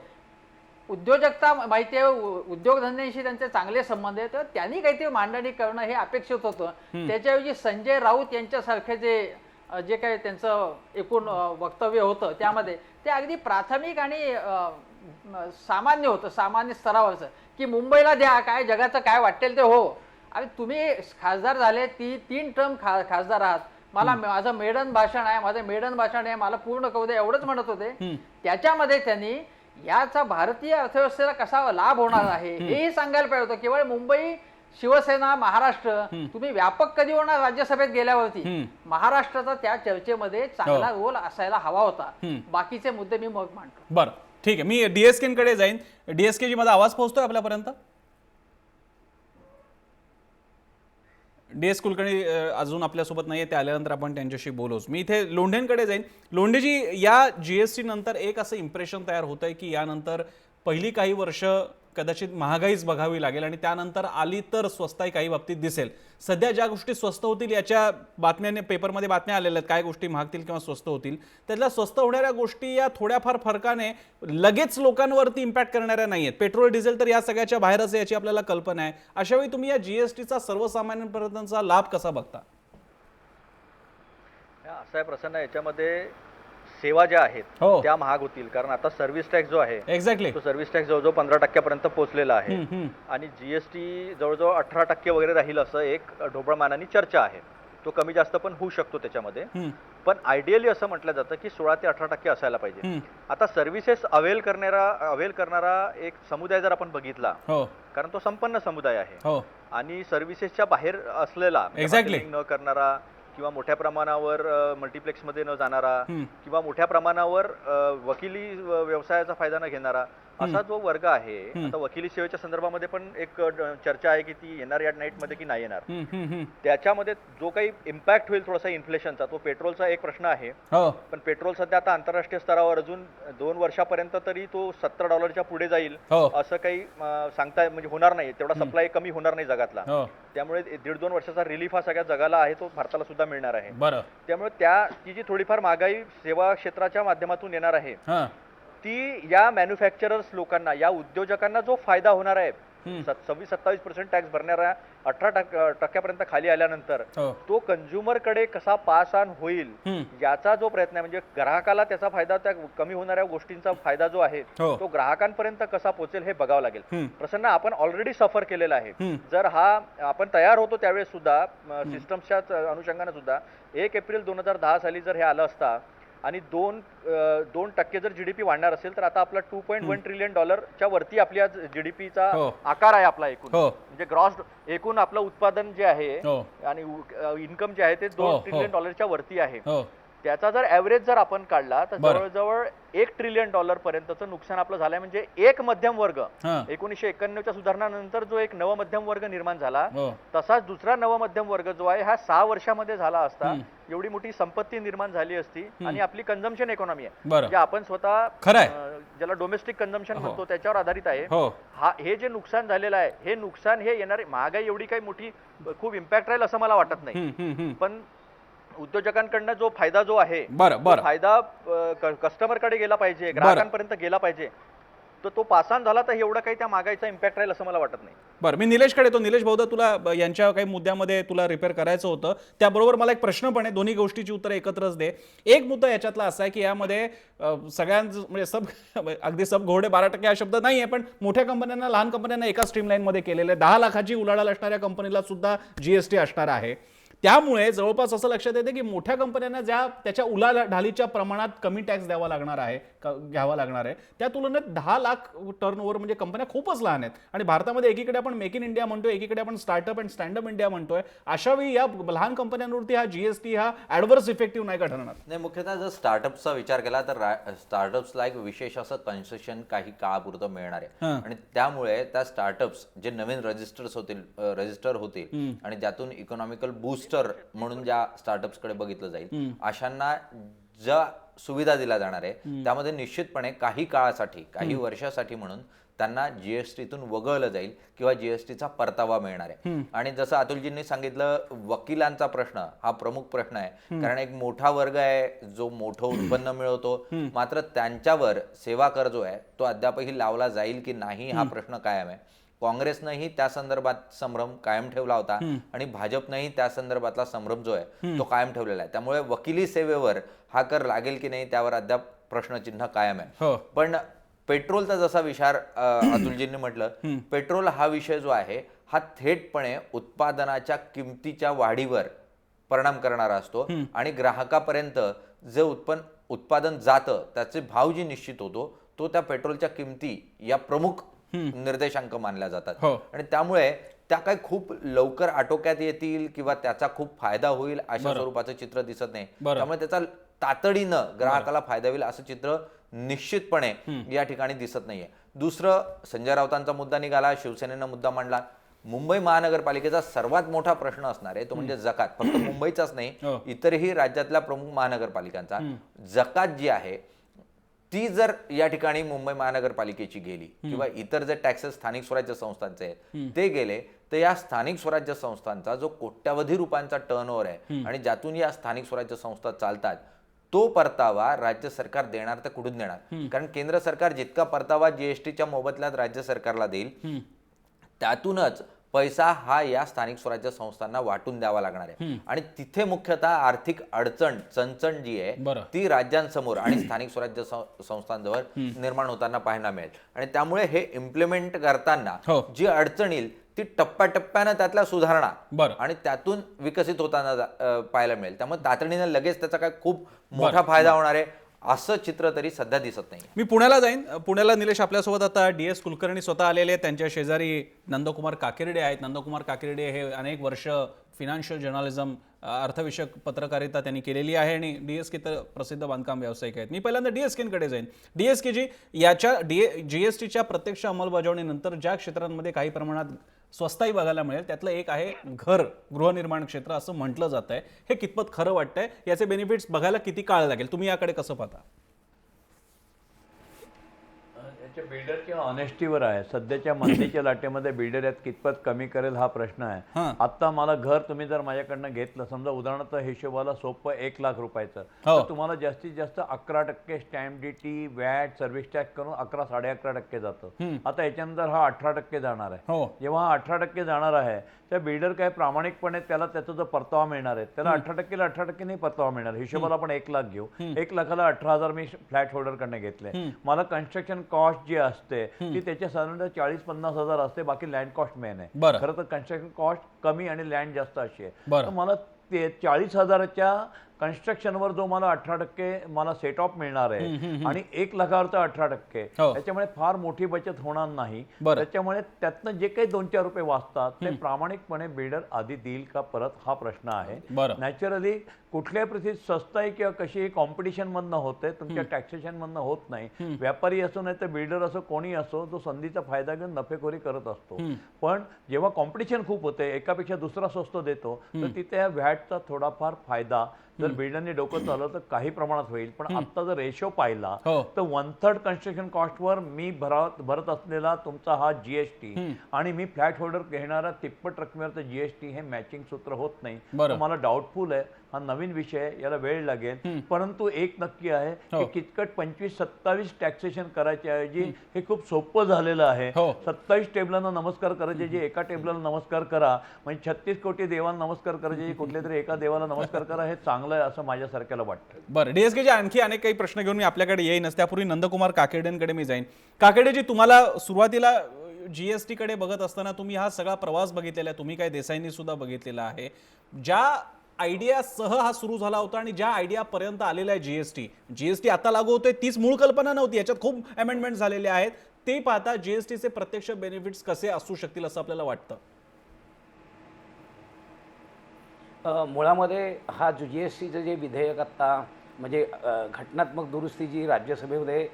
उद्योजकता माहिती आहे, उद्योगधंद्यांशी त्यांचे चांगले संबंध आहेत, तर त्यांनी काहीतरी मांडणी करणं हे अपेक्षित होतं. त्याच्याऐवजी संजय राऊत यांच्यासारखे जे काही त्यांचं एकूण वक्तव्य होतं त्यामध्ये ते अगदी प्राथमिक आणि सामान्य होतं, सामान्य स्तरावरचं, की मुंबईला द्या, काय जगाचं काय वाटेल ते हो. आणि तुम्ही खासदार झाले, 3 टर्म खासदार आहात, माझं मेडन भाषण आहे, मला पूर्ण करू द्या एवढंच म्हणत होते. त्याच्यामध्ये त्यांनी याचा भारतीय अर्थव्यवस्थेला कसा लाभ होणार आहे हेही सांगायला पाहिजे होतं. केवळ मुंबई, शिवसेना, महाराष्ट्र, तुम्ही व्यापक कधी होणार राज्यसभेत गेल्यावरती, महाराष्ट्राचा त्या चर्चेमध्ये चांगला रोल असायला हवा होता. बाकीचे मुद्दे मी मग मांडतो. बरं, ठीक आहे. मी डीएसकेकडे जाईन. डीएसके जी माझा आवाज पोहोचतोय आपल्यापर्यंत? DS कुलकर्णी अजून आपल्यासोबत नाहीये, ते आल्यानंतर आपण त्यांच्याशी बोलूच. मी इथे लोंढेंकडे जाईन. लोंढेजी, या जीएसटी नंतर एक असं इम्प्रेशन तयार होत आहे की यानंतर पहिली काही वर्ष कदाचित महागाईच बघावी लागेल आणि त्यानंतर आली तर स्वस्ताई काही बाबतीत दिसेल. सध्या ज्या गोष्टी स्वस्त होतील याच्या बातम्याने पेपरमध्ये बातम्या आलेल्या आहेत, काय गोष्टी महागतील किंवा स्वस्त होतील, त्यातल्या स्वस्त होणाऱ्या गोष्टी या थोड्याफार फरकाने लगेच लोकांवरती इम्पॅक्ट करणाऱ्या नाही आहेत. पेट्रोल डिझेल तर या सगळ्याच्या बाहेरच आहे याची आपल्याला कल्पना आहे. अशावेळी तुम्ही या जीएसटीचा सर्वसामान्यांपर्यंतचा लाभ कसा बघता? असा प्रसन्न, याच्यामध्ये सेवा ज्या आहेत हो. त्या महाग होतील, कारण आता सर्व्हिस टॅक्स जो आहे एक्झॅक्टली. तो सर्व्हिस टॅक्स जवळजवळ 15% पोहोचलेला आहे आणि जीएसटी जवळजवळ 18% वगैरे राहील असं एक ढोबळमानाने चर्चा आहे. तो कमी जास्त पण होऊ शकतो त्याच्यामध्ये, पण आयडियली असं म्हटलं जातं की 16 ते 18% असायला पाहिजे. आता सर्व्हिसेस अवेल करणारा एक समुदाय जर आपण बघितला, हो कारण तो संपन्न समुदाय आहे हो आणि सर्व्हिसेसच्या बाहेर असलेला Exactly. hoteliing न करणारा किंवा मोठ्या प्रमाणावर मल्टिप्लेक्समध्ये न जाणारा किंवा मोठ्या प्रमाणावर वकिली व्यवसायाचा फायदा न घेणारा असा जो वर्ग आहे. आता वकिली सेवेच्या संदर्भामध्ये पण एक चर्चा आहे की ती येणार या नाईटमध्ये की नाही येणार. त्याच्यामध्ये जो काही इम्पॅक्ट होईल थोडासा इन्फ्लेशनचा, तो पेट्रोलचा एक प्रश्न आहे. हो पण पेट्रोल सध्या आता आंतरराष्ट्रीय स्तरावर अजून 2 वर्षापर्यंत तरी तो $70 पुढे जाईल हो. असं काही सांगता म्हणजे होणार नाही. तेवढा सप्लाय कमी होणार नाही जगातला. हो त्यामुळे 1.5-2 वर्षाचा रिलीफ हा सगळ्या जगाला आहे, तो भारताला सुद्धा मिळणार आहे. बरं. त्यामुळे ती जी थोडीफार महागाई सेवा क्षेत्राच्या माध्यमातून येणार आहे, हां ती या मॅन्युफॅक्चरर्स लोकांना, या उद्योजकांना जो फायदा होणार आहे, 26-27% टॅक्स भरणाऱ्या 18% खाली आल्यानंतर हो तो कंझ्युमर कडे कसा पास ऑन होईल याचा जो प्रयत्न आहे. म्हणजे ग्राहकाला त्याचा फायदा, त्या कमी होणाऱ्या गोष्टींचा फायदा जो आहे हो. तो ग्राहकांपर्यंत कसा पोहोचेल हे बघावं लागेल. प्रसन्न, आपण ऑलरेडी सफर केलेला आहे. जर आपण तयार होतो त्यावेळेस सुद्धा सिस्टमच्या अनुषंगाने सुद्धा 1 एप्रिल 2010 साली जर हे आलं असता आणि 2% जर जीडीपी वाढणार असेल तर आता आपला $2.1 ट्रिलियन च्या वरती आपल्या जीडीपीचा हो. आकार आहे आपला एकूण. हो. म्हणजे ग्रॉस एकूण आपलं उत्पादन जे आहे हो. आणि इन्कम जे आहे ते हो. 2 ट्रिलियन च्या वरती आहे. हो त्याचा जर ऍव्हरेज जर आपण काढला तर बरं. जवळजवळ $1 ट्रिलियन पर्यंतचं नुकसान आपलं झालंय. म्हणजे एक मध्यम वर्ग, हां 1991च्या सुधारणानंतर जो एक नवमध्यम वर्ग निर्माण झाला, हो तसाच दुसरा नवमध्यम वर्ग जो आहे हा 6 वर्षामध्ये झाला असता. एवढी मोठी संपत्ती निर्माण झाली असती आणि आपली कंझम्पशन इकॉनॉमी आहे, बरं. म्हणजे आपण स्वतः खरं आहे. ज्याला डोमेस्टिक कंझम्पशन म्हणतो त्याच्यावर आधारित आहे. हो हे जे नुकसान झालेलं आहे, हे नुकसान हे येणारे महागाई एवढी काही मोठी खूप इम्पॅक्ट राहील असं मला वाटत नाही. पण उद्योजकांकडनं जो फायदा जो आहे, बरं तो बरं फायदा कस्टमरकडे गेला पाहिजे, ग्राहकांपर्यंत गेला पाहिजे. तर तो पासान झाला तर एवढा काही त्या महागाईचा इम्पॅक्ट राहील असं मला वाटत नाही. बरं, मी निलेशकडे येतो. निलेश भाऊ, तुला यांच्या काही मुद्द्यामध्ये तुला रिपेअर करायचं होतं, त्याबरोबर मला एक प्रश्न पण आहे, दोन्ही गोष्टीची उत्तरं एकत्रच दे. एक मुद्दा याच्यातला असा आहे की यामध्ये सगळ्यांचं म्हणजे अगदी सब घोडे 12% हा शब्द नाही आहे, पण मोठ्या कंपन्यांना लहान कंपन्यांना एका स्ट्रीमलाईनमध्ये केलेलं आहे. 10 लाखाची उलाढाल असणाऱ्या कंपनीला सुद्धा जीएसटी असणार आहे. त्यामुळे जवळपास असं लक्षात येते की मोठ्या कंपन्यांना त्याच्या उलाढालीच्या प्रमाणात कमी टॅक्स घ्यावा लागणार आहे. त्या तुलनेत 10 लाख टर्नओव्हर म्हणजे कंपन्या खूपच लहान आहेत. आणि भारतामध्ये एकीकडे आपण मेक इन इंडिया म्हणतोय, एकीकडे आपण स्टार्टअप अँड स्टँडअप इंडिया म्हणतोय. अशावेळी या लहान कंपन्यांवरती हा जीएसटी हा ऍडव्हर्स इफेक्टिव्ह नाही का ठरणार? नाही, मुख्यतः जर स्टार्टअप्सचा विचार केला तर स्टार्टअप्सला एक विशेष असं कन्सेशन काही काळापुरतं मिळणार आहे. आणि त्यामुळे त्या स्टार्टअप्स जे नवीन रजिस्टर होतील आणि त्यातून इकॉनॉमिकल बूस्टर म्हणून ज्या स्टार्टअप्सकडे बघितलं जाईल, अशांना ज्या सुविधा दिल्या जाणार आहे त्यामध्ये निश्चितपणे काही काळासाठी, काही वर्षासाठी म्हणून त्यांना जीएसटीतून वगळलं जाईल किंवा जीएसटीचा परतावा मिळणार आहे. आणि जसं अतुलजींनी सांगितलं, वकिलांचा प्रश्न हा प्रमुख प्रश्न आहे. कारण एक मोठा वर्ग आहे जो मोठं उत्पन्न मिळवतो, मात्र त्यांच्यावर सेवा कर जो आहे तो अद्यापही लावला जाईल की नाही हा प्रश्न कायम आहे. काँग्रेसनंही त्या संदर्भात संभ्रम कायम ठेवला होता आणि भाजपनंही त्या संदर्भातला संभ्रम जो आहे तो कायम ठेवलेला आहे. त्यामुळे वकिली सेवेवर हा कर लागेल की नाही त्यावर अद्याप प्रश्नचिन्ह कायम आहे. पण पेट्रोलचा जसा विचार अतुलजींनी म्हटलं, पेट्रोल हा विषय जो आहे हा थेटपणे उत्पादनाच्या किमतीच्या वाढीवर परिणाम करणारा असतो आणि ग्राहकापर्यंत जे उत्पादन जातं त्याचे भाव जी निश्चित होतो तो त्या पेट्रोलच्या किमती या प्रमुख निर्देशांक मानल्या जातात. आणि त्यामुळे त्या काही खूप लवकर आटोक्यात येतील किंवा त्याचा खूप फायदा होईल अशा स्वरूपाचं चित्र दिसत नाही. त्यामुळे त्याचा तातडीनं ग्राहकाला फायदा होईल असं चित्र निश्चितपणे या ठिकाणी दिसत नाहीये. दुसरं, संजय राऊतांचा मुद्दा निघाला, शिवसेनेनं मुद्दा मांडला. मुंबई महानगरपालिकेचा सर्वात मोठा प्रश्न असणार आहे तो म्हणजे जकात. फक्त मुंबईचाच नाही, इतरही राज्यातल्या प्रमुख महानगरपालिकांचा जकात जी आहे ती जर या ठिकाणी मुंबई महानगरपालिकेची गेली किंवा इतर जे टॅक्सेस स्थानिक स्वराज्य संस्थांचे आहेत ते गेले तर या स्थानिक स्वराज्य संस्थांचा जो कोट्यावधी रुपयांचा टर्नओव्हर आहे आणि ज्यातून या स्थानिक स्वराज्य संस्था चालतात तो परतावा राज्य सरकार देणार तर कुठून देणार? कारण केंद्र सरकार जितका परतावा जीएसटीच्या मोबदल्यात राज्य सरकारला देईल त्यातूनच पैसा हा या स्थानिक स्वराज्य संस्थांना वाटून द्यावा लागणार आहे आणि तिथे मुख्यतः आर्थिक चणचण जी आहे ती राज्यांसमोर आणि स्थानिक स्वराज्य संस्थांजवळ निर्माण होताना पाहायला मिळेल आणि त्यामुळे हे इम्प्लिमेंट करताना जी अडचण येईल ती टप्प्याटप्प्यानं त्यातल्या सुधारणा आणि त्यातून विकसित होताना पाहायला मिळेल. त्यामुळे तातडीनं लगेच त्याचा काय खूप मोठा फायदा होणार आहे असं चित्र तरी सध्या दिसत नाही. मी पुण्याला जाईन. पुण्याला निलेश आपल्यासोबत आता DS कुलकर्णी स्वतः आलेले आहेत. त्यांच्या शेजारी नंदकुमार काकिर्डे आहेत. नंदकुमार काकिर्डे हे अनेक वर्ष फिनान्शियल जर्नलिझम अर्थविषयक पत्रकारिता त्यांनी केलेली आहे आणि DSK तर प्रसिद्ध बांधकाम व्यावसायिक आहेत. मी पहिल्यांदा DSKकडे जाईन. DSK जी याच्या GSTच्या प्रत्यक्ष अंमलबजावणीनंतर ज्या क्षेत्रांमध्ये काही प्रमाणात स्वस्ताई बघायला मिळेल त्यातलं एक आहे गृहनिर्माण क्षेत्र असं म्हटलं जात आहे. हे कितपत खरं वाटतंय? याचे बेनिफिट्स बघायला किती काळ लागेल? तुम्ही याकडे कसं पाहता? याच्या बिल्डरच्या ऑनेस्टीवर आहे. सध्याच्या मंदीच्या लाटेमध्ये बिल्डर यात कितपत कमी करेल हा प्रश्न आहे. आता मला घर तुम्ही जर माझ्याकडनं घेतलं, समजा उदाहरणार्थ हिशोबाला सोपं 1 लाख रुपयाचं, तर तुम्हाला जास्तीत जास्त 11% stamp duty, watt, service tax करून 11-11.5% जातं. आता याच्यानंतर हा 18% जाणार आहे. जेव्हा हा 18% जाणार आहे त्या बिल्डर काय प्रामाणिकपणे त्याला त्याचा जो परतावा मिळणार आहे त्याला 18%ला 18% नाही परतावा मिळणार. हिशोबाला आपण 1 लाख घेऊ, 1 लाखाला 18,000 मी फ्लॅट होल्डरकडनं घेतले. मला कन्स्ट्रक्शन कॉस्ट जी असते ती त्याच्या साधारणतः 40-50 हजार असते. बाकी लँड कॉस्ट मेन आहे. खरं तर कन्स्ट्रक्शन कॉस्ट कमी आणि लँड जास्त अशी आहे. तर मला 40,000च्या कन्स्ट्रक्शनवर जो मला 18% मला सेट ऑफ मिळणार आहे आणि 1 लाखावरचा 18%, त्याच्यामुळे फार मोठी बचत होणार नाही. त्याच्यामुळे त्यातनं जे काही 2-4 रुपये वाचतात ते प्रामाणिकपणे बिल्डर आधी देईल का परत हा प्रश्न आहे. नॅचरली कुठल्याही परिस्थितीत स्वस्ताई किंवा कशी कॉम्पिटिशन मधनं होते, तुमच्या टॅक्सेशन मधनं होत नाही. व्यापारी असो नाही तर बिल्डर असो कोणी असो, जो संधीचा फायदा घेऊन नफेखोरी करत असतो. पण जेव्हा कॉम्पिटिशन खूप होते, एकापेक्षा दुसरा स्वस्त देतो, तर तिथे या व्हॅटचा थोडाफार फायदा जर बिल्डरने डोकं चालवलं तर काही प्रमाणात होईल. पण आता जर रेशो पाहिला तर 1/3 कन्स्ट्रक्शन कॉस्टवर मी भरत असलेला तुमचा हा GST आणि मी फ्लॅट होल्डर घेणारा तिप्पट रकमेवरचा GST हे मॅचिंग सूत्र होत नाही. तर मला डाऊटफुल आहे. हा नवीन विषय आहे, याला वेळ लागेल. परंतु एक नक्की आहे की कितकट 25-27 टॅक्सेशन करायच्या ऐवजी हे खूप सोपं झालेलं आहे. 27 टेबलांना नमस्कार करायचे जे एका टेबलाला नमस्कार करा, म्हणजे 36 कोटी देवाला नमस्कार करायचे जे कुठल्या तरी एका देवाला नमस्कार करा, हे चांगलं आहे असं माझ्यासारख्याला वाटतं. बरं, DSKचे आणखी अनेक काही प्रश्न घेऊन मी आपल्याकडे येईनच. त्यापूर्वी नंदकुमार काकिर्डेंकडे मी जाईन. काकिर्डेजी, तुम्हाला सुरुवातीला GST कडे बघत असताना तुम्ही हा सगळा प्रवास बघितलेला आहे, तुम्ही काय देसाईंनी सुद्धा बघितलेला आहे. ज्या आयडियासह हा सुरू झाला होता आणि ज्या आयडियापर्यंत आलेला आहे GST आता लागू होतोय तीच मूळ कल्पना नव्हती. याच्यात खूप अमेंडमेंट झालेले आहेत. ते पाहता GSTचे प्रत्यक्ष बेनिफिट्स कसे असू शकतील असं आपल्याला वाटतं? मुळामध्ये हा जो GSTचं जे विधेयक आत्ता म्हणजे घटनात्मक दुरुस्ती जी राज्यसभेमध्ये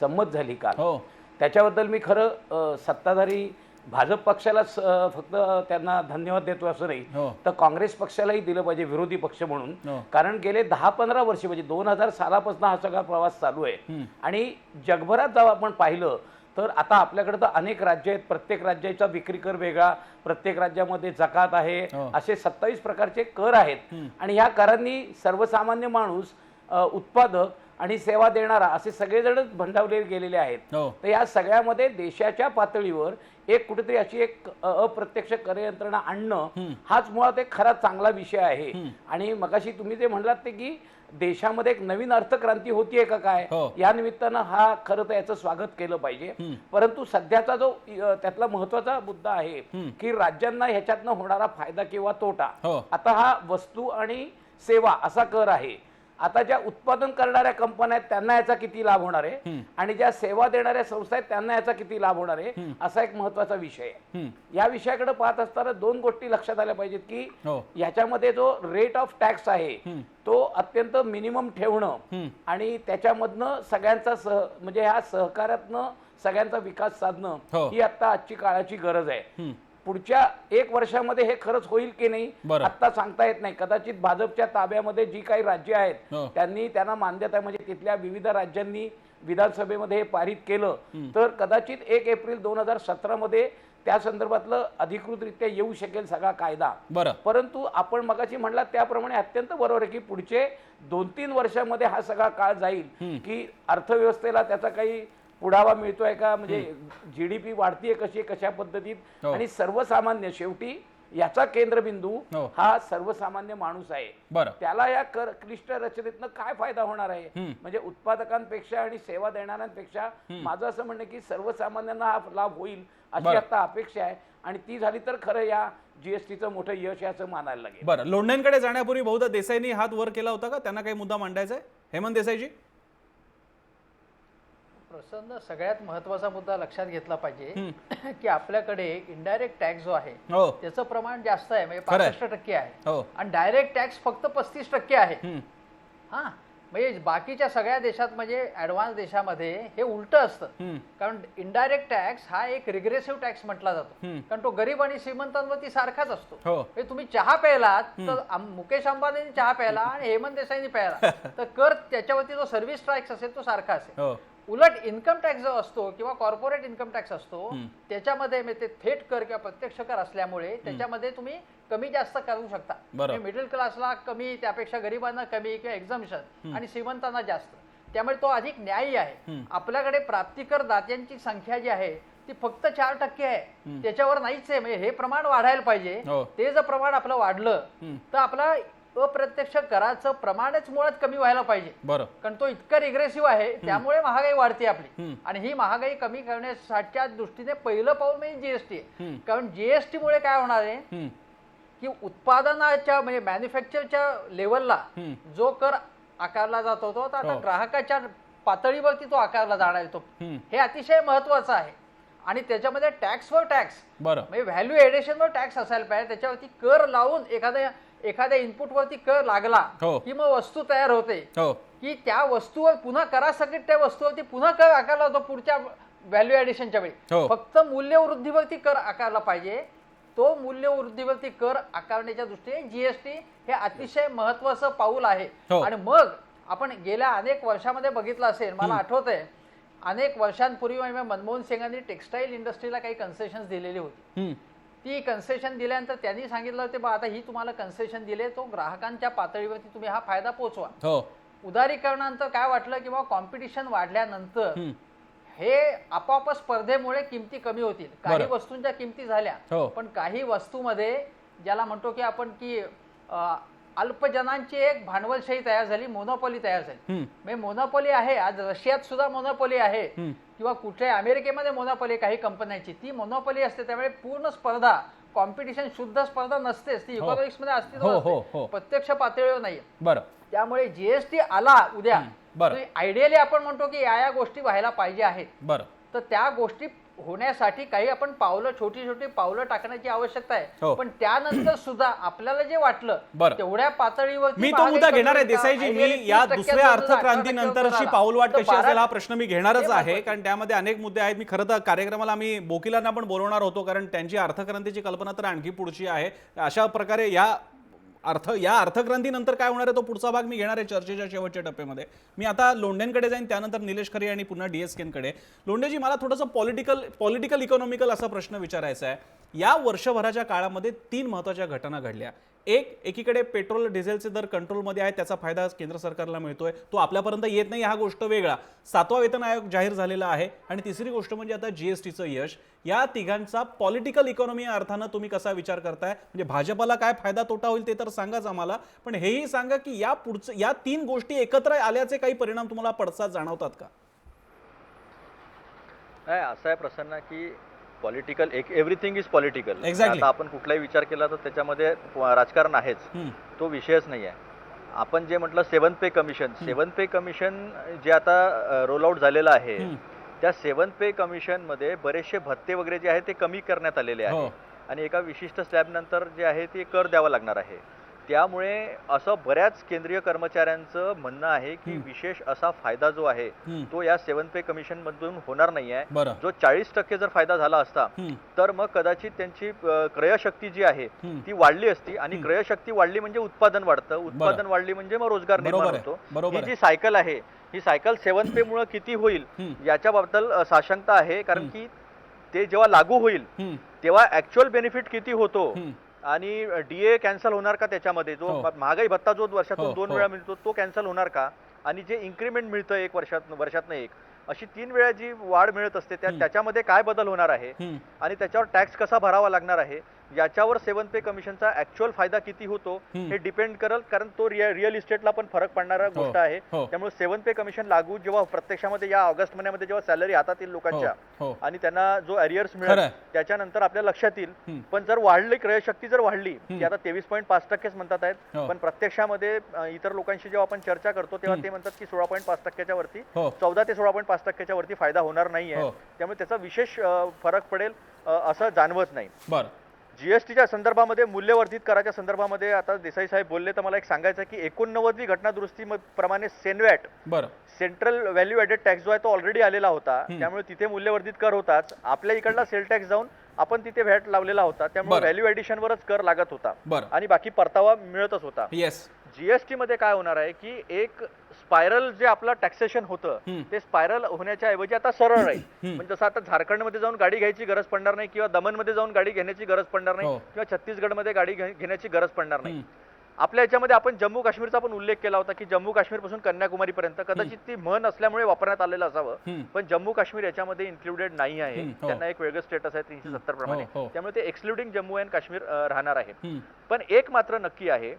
संमत झाली काल, त्याच्याबद्दल मी खरं सत्ताधारी भाजप पक्षालाच फक्त त्यांना धन्यवाद देतो असं नाही, तर काँग्रेस पक्षालाही दिलं पाहिजे विरोधी पक्ष म्हणून. कारण गेले 10-15 वर्ष म्हणजे 2000 सालापासून हा सगळा प्रवास चालू आहे आणि जगभरात जेव्हा आपण पाहिलं तर आता आपल्याकडे तर अनेक राज्य आहेत. प्रत्येक राज्याचा विक्री कर वेगळा, प्रत्येक राज्यामध्ये जकात आहे, असे 27 प्रकारचे कर आहेत आणि ह्या करांनी सर्वसामान्य माणूस, उत्पादक आणि सेवा देणारा असे सगळेजणच भंडावले गेलेले आहेत. तर या सगळ्यामध्ये देशाच्या पातळीवर एक कुठेतरी अशी एक अप्रत्यक्ष कर यंत्रणा आणणं हाच मुळात एक खरा चांगला विषय आहे. आणि मगाशी तुम्ही जे म्हणलात ते की देशामध्ये एक नवीन अर्थक्रांती होतीये का काय, या निमित्तानं हा खरं तर याचं स्वागत केलं पाहिजे. परंतु सध्याचा जो त्यातला महत्वाचा मुद्दा आहे की राज्यांना ह्याच्यातनं होणारा फायदा किंवा तोटा, आता हा वस्तू आणि सेवा असा कर आहे. आता ज्या उत्पादन करणाऱ्या कंपन्या आहेत त्यांना याचा किती लाभ होणार आहे आणि ज्या सेवा देणाऱ्या संस्था आहेत त्यांना याचा किती लाभ होणार आहे, असा एक महत्वाचा विषय आहे. या विषयाकडे पाहत असताना 2 गोष्टी लक्षात आल्या पाहिजेत की याच्यामध्ये जो रेट ऑफ टॅक्स आहे तो अत्यंत मिनिमम ठेवणं आणि त्याच्यामधनं सगळ्यांचा म्हणजे ह्या सहकार्यातनं सगळ्यांचा विकास साधणं ही आता आजची काळाची गरज आहे. पुढच्या 1 वर्षामध्ये हे खरंच होईल की नाही आता सांगता येत नाही. कदाचित भाजपच्या ताब्यामध्ये जी काही राज्य आहेत त्यांना मान्यता म्हणजे तिथल्या विविध राज्यांनी विधानसभेमध्ये हे पारित केलं तर कदाचित 1 एप्रिल 2017 मध्ये त्या संदर्भातलं अधिकृतरित्या येऊ शकेल सगळा कायदा. परंतु आपण मगाशी म्हणला त्याप्रमाणे अत्यंत बरोबर आहे की पुढचे 2-3 वर्षामध्ये हा सगळा काळ जाईल की अर्थव्यवस्थेला त्याचा काही पुढावा मिळतोय का, म्हणजे GDP वाढतीये कशी, कशा पद्धतीत, आणि सर्वसामान्य शेवटी याचा केंद्रबिंदू हा सर्वसामान्य माणूस आहे. त्याला या क्लिष्ट रचनेतनं काय फायदा होणार आहे, म्हणजे उत्पादकांपेक्षा आणि सेवा देणाऱ्यांपेक्षा माझं असं म्हणणं की सर्वसामान्यांना हा लाभ होईल अशी आता अपेक्षा आहे, आणि ती झाली तर खरं या जीएसटीचं मोठं यश असं मानायला लागेल. बरं, लोंढ्यांकडे जाण्यापूर्वी बहुधा देसाईंनी हात वर केला होता का? त्यांना काही मुद्दा मांडायचा आहे? हेमंत देसाईजी. प्रसन्न सगळ्यात महत्वाचा मुद्दा लक्षात घेतला पाहिजे की आपल्याकडे इनडायरेक्ट टॅक्स जो आहे त्याचं प्रमाण जास्त आहे, म्हणजे 65% आहे, आणि डायरेक्ट टॅक्स फक्त 35% आहे. हा, म्हणजे बाकीच्या सगळ्या देशात, म्हणजे ऍडव्हान्स देशामध्ये हे उलट असतं, कारण इनडायरेक्ट टॅक्स हा एक रिग्रेसिव्ह टॅक्स म्हटला जातो, कारण तो गरीब आणि श्रीमंतांवरती सारखाच असतो. म्हणजे तुम्ही चहा प्यायलात तर मुकेश अंबानींनी चहा प्यायला आणि हेमंत देसाईंनी प्यायला तर कर त्याच्यावरती जो सर्व्हिस टॅक्स असेल तो सारखा असेल. उलट इन्कम टॅक्स जो असतो किंवा कॉर्पोरेट इन्कम टॅक्स असतो त्याच्यामध्ये ते थेट कर किंवा प्रत्यक्ष कर असल्यामुळे त्याच्यामध्ये तुम्ही कमी जास्त करू शकता. मिडल क्लासला कमी, त्यापेक्षा गरिबांना कमी किंवा एक्झम्पशन, आणि श्रीमंतांना जास्त. त्यामुळे तो अधिक न्यायी आहे. आपल्याकडे प्राप्तिकर दात्यांची संख्या जी आहे ती फक्त 4% आहे, त्याच्यावर नाहीच आहे. म्हणजे हे प्रमाण वाढायला पाहिजे. ते जर प्रमाण आपलं वाढलं तर आपला अप्रत्यक्ष कराचं प्रमाणच मुळात कमी व्हायला पाहिजे, कारण तो इतका रिग्रेसिव्ह आहे, त्यामुळे महागाई वाढते आपली. आणि ही महागाई कमी करण्यासाठीच्या दृष्टीने पहिलं पाऊल म्हणजे जीएसटी आहे. कारण जीएसटी मुळे काय होणार आहे की उत्पादनाच्या, म्हणजे मॅन्युफॅक्चरच्या लेवलला जो कर आकारला जात होता तो आता ग्राहकाच्या पातळीवरती तो आकारला जाणार येतो. हे अतिशय महत्वाचं आहे. आणि त्याच्यामध्ये टॅक्सवर टॅक्स, म्हणजे व्हॅल्यू एडिशनवर टॅक्स असायला पाहिजे. त्याच्यावरती कर लावून एखाद्या इनपुटवरती कर लागला की मग वस्तू तयार होते, की त्या वस्तूवर पुन्हा करासकट त्या वस्तूवरती पुन्हा कर आकारला जातो पुढच्या व्हॅल्यू एडिशनच्या वेळी. फक्त मूल्यवृद्धीवरती कर आकारला पाहिजे. तो मूल्यवृद्धीवरती कर आकारण्याच्या दृष्टीने जीएसटी हे अतिशय महत्वाचं पाऊल आहे. आणि मग आपण गेल्या अनेक वर्षामध्ये बघितलं असेल, मला आठवतंय अनेक वर्षांपूर्वी मनमोहन सिंगांनी टेक्सटाईल इंडस्ट्रीला काही कन्सेशन दिलेली होती. ती कन्सेशन दिल्यानंतर त्यांनी सांगितलं होते आता ही तुम्हाला कन्सेशन दिले, तो ग्राहकांच्या पातळीवरती तुम्ही हा फायदा पोहोचवा. उदारीकरणानंतर काय वाटलं किंवा कॉम्पिटिशन वाढल्यानंतर हे आपोआप स्पर्धेमुळे किमती कमी होतील. काही वस्तूंच्या किमती झाल्या, पण काही वस्तूमध्ये ज्याला म्हणतो की आपण की अल्पजनांची एक भांडवलशाही तयार झाली, मोनोपॉली तयार झाली. म्हणजे मोनोपॉली आहे, आज रशियात सुद्धा मोनोपॉली आहे, किंवा कुठल्या अमेरिकेमध्ये मोनोपॉली काही कंपन्यांची, ती मोनोपॉली असते. त्यामुळे पूर्ण स्पर्धा, कॉम्पिटिशन, शुद्ध स्पर्धा नसतेच, ती इकॉनॉमिक्स मध्ये अस्तित्व प्रत्यक्ष पातळीवर नाहीये. त्यामुळे जीएसटी आला उद्या, आयडियली आपण म्हणतो की या गोष्टी व्हायला पाहिजे आहेत, तर त्या गोष्टी होण्यासाठी काही आपण छोटी छोटी पावलं टाकण्याची आवश्यकता आहे. पण त्यानंतर सुद्धा आपल्याला जे वाटलं तेवढ्या पातळीवर मी तो मुद्दा घेणार आहे देसाईजी. मी या दुसऱ्या अर्थक्रांतीनंतरची पाऊलवाट कशी असेल हा प्रश्न मी घेणारच आहे, कारण त्यामध्ये अनेक मुद्दे आहेत. मी खरं तर कार्यक्रमाला आम्ही बोकिलांना पण बोलवणार होतो, कारण त्यांची अर्थक्रांतीची कल्पना तर आणखी पुढची आहे. अशा प्रकारे या अर्थक्रांतीनंतर काय होणार आहे तो पुढचा भाग मी घेणार आहे चर्चेच्या शेवटच्या टप्प्यामध्ये. मी आता लोंढेंकडे जाईन, त्यानंतर निलेश खरे आणि पुन्हा DSKंकडे. लोंढेजी, मला थोडंसं पॉलिटिकल इकॉनॉमिकल असा प्रश्न विचारायचा आहे. या वर्षभराच्या काळामध्ये 3 महत्त्वाच्या घटना घडल्या. एकीकडे पेट्रोल डिझेलचे दर कंट्रोलमध्ये आहेत, त्याचा फायदा केंद्र सरकारला मिळतोय, तो आपल्यापर्यंत येत नाही हा गोष्ट वेगळा. 7वा वेतन आयोग जाहीर झालेला आहे, आणि तिसरी गोष्ट म्हणजे आता जीएसटीचं यश. या तिघांचा पॉलिटिकल इकॉनॉमी अर्थानं तुम्ही कसा विचार करताय? म्हणजे भाजपला काय फायदा तोटा होईल ते तर सांगाच आम्हाला, पण हेही सांगा की या 3 गोष्टी एकत्र आल्याचे काही परिणाम तुम्हाला पडसाद जाणवतात का? नाही, असं आहे प्रसन्न की पॉलिटिकल एव्हरीथिंग इज पॉलिटिकल. आता आपण कुठलाही विचार केला तर त्याच्यामध्ये राजकारण आहेच, तो विषयच नाही आहे. आपण जे म्हटलं 7th पे कमिशन जे आता रोल आउट झालेलं आहे, त्या 7th पे कमिशन मध्ये बरेचसे भत्ते वगैरे जे आहे ते कमी करण्यात आलेले आहे, आणि एका विशिष्ट स्लॅब नंतर जे आहे ते कर द्यावा लागणार आहे. त्यामुळे असं बऱ्याच केंद्रीय कर्मचाऱ्यांचं म्हणणं आहे की विशेष असा फायदा जो आहे तो या 7th पे कमिशन मधून होणार नाहीये. जो 40% जर फायदा झाला असता तर मग कदाचित त्यांची क्रयशक्ती जी आहे ती वाढली असती, आणि क्रयशक्ती वाढली म्हणजे उत्पादन वाढतं, उत्पादन वाढली म्हणजे मग रोजगार निर्माण होतो. ही जी सायकल आहे, ही सायकल 7th पे मुळे किती होईल याच्याबद्दल साशंकता आहे, कारण की ते जेव्हा लागू होईल तेव्हा ऍक्च्युअल बेनिफिट किती होतो, आणि DA कॅन्सल होणार का, त्याच्यामध्ये जो महागाई भत्ता जो वर्षातून 2 वेळा मिळतो तो कॅन्सल होणार का, आणि जे इन्क्रीमेंट मिळतं 1 वर्षातनं 1, अशी 3 वेळा जी वाढ मिळत असते त्याच्यामध्ये काय बदल होणार आहे आणि त्याच्यावर टॅक्स कसा भरावा लागणार आहे याच्यावर 7 पे कमिशनचा ऍक्च्युअल फायदा किती होतो हे डिपेंड करेल, कारण तो रिअल इस्टेटला पण फरक पडणारा गोष्ट आहे. त्यामुळे 7 पे कमिशन लागू जेव्हा प्रत्यक्षामध्ये या ऑगस्ट महिन्यामध्ये जेव्हा सॅलरी हातात येईल लोकांच्या आणि त्यांना जो अरियर्स मिळेल त्याच्यानंतर आपल्या लक्षात येईल. पण जर वाढली क्रयशक्ती जर वाढली की आता 23.5% म्हणतात आहेत, पण प्रत्यक्षामध्ये इतर लोकांशी जेव्हा आपण चर्चा करतो तेव्हा ते म्हणतात की 16.5%च्या वरती 14 ते 16.5%च्या वरती फायदा होणार नाहीये. त्यामुळे त्याचा विशेष फरक पडेल असं जाणवत नाही. बरं, जीएसटीच्या संदर्भामध्ये मूल्यवर्धित कराच्या संदर्भामध्ये आता देसाई साहेब बोलले तर मला एक सांगायचं की 89वी घटना दुरुस्ती प्रमाणे सेनवॅट बरं, सेंट्रल व्हॅल्यू ॲडेड टॅक्स जो आहे तो ऑलरेडी आलेला होता, त्यामुळे तिथे मूल्यवर्धित कर होताच. आपल्या इकडला सेल टॅक्स जाऊन आपण तिथे व्हॅट लावलेला होता, त्यामुळे व्हॅल्यू ॲडिशनवरच कर लागत होता आणि बाकी परतावा मिळतच होता. येस, जीएसटी मध्ये काय होणार आहे की एक स्पायरल जे आपलं टॅक्सेशन होतं ते स्पायरल होण्याच्या ऐवजी आता सरळ राहील. म्हणजे जसं आता झारखंडमध्ये जाऊन गाडी घ्यायची गरज पडणार नाही किंवा दमनमध्ये जाऊन गाडी घेण्याची गरज पडणार नाही किंवा छत्तीसगडमध्ये गाडी घेण्याची गरज पडणार नाही. आपल्या याच्यामध्ये आपण जम्मू काश्मीरचा पण उल्लेख केला होता की जम्मू काश्मीर पासून कन्याकुमारी पर्यंत कदाचित ती म्हण असल्यामुळे वापरण्यात आलेलं असावं, पण जम्मू काश्मीर याच्यामध्ये इन्क्लुडेड नाही आहे. त्यांना एक वेगळं स्टेटस आहे 370 प्रमाणे, त्यामुळे ते एक्सक्लुडिंग जम्मू अँड काश्मीर राहणार आहे. पण एक मात्र नक्की आहे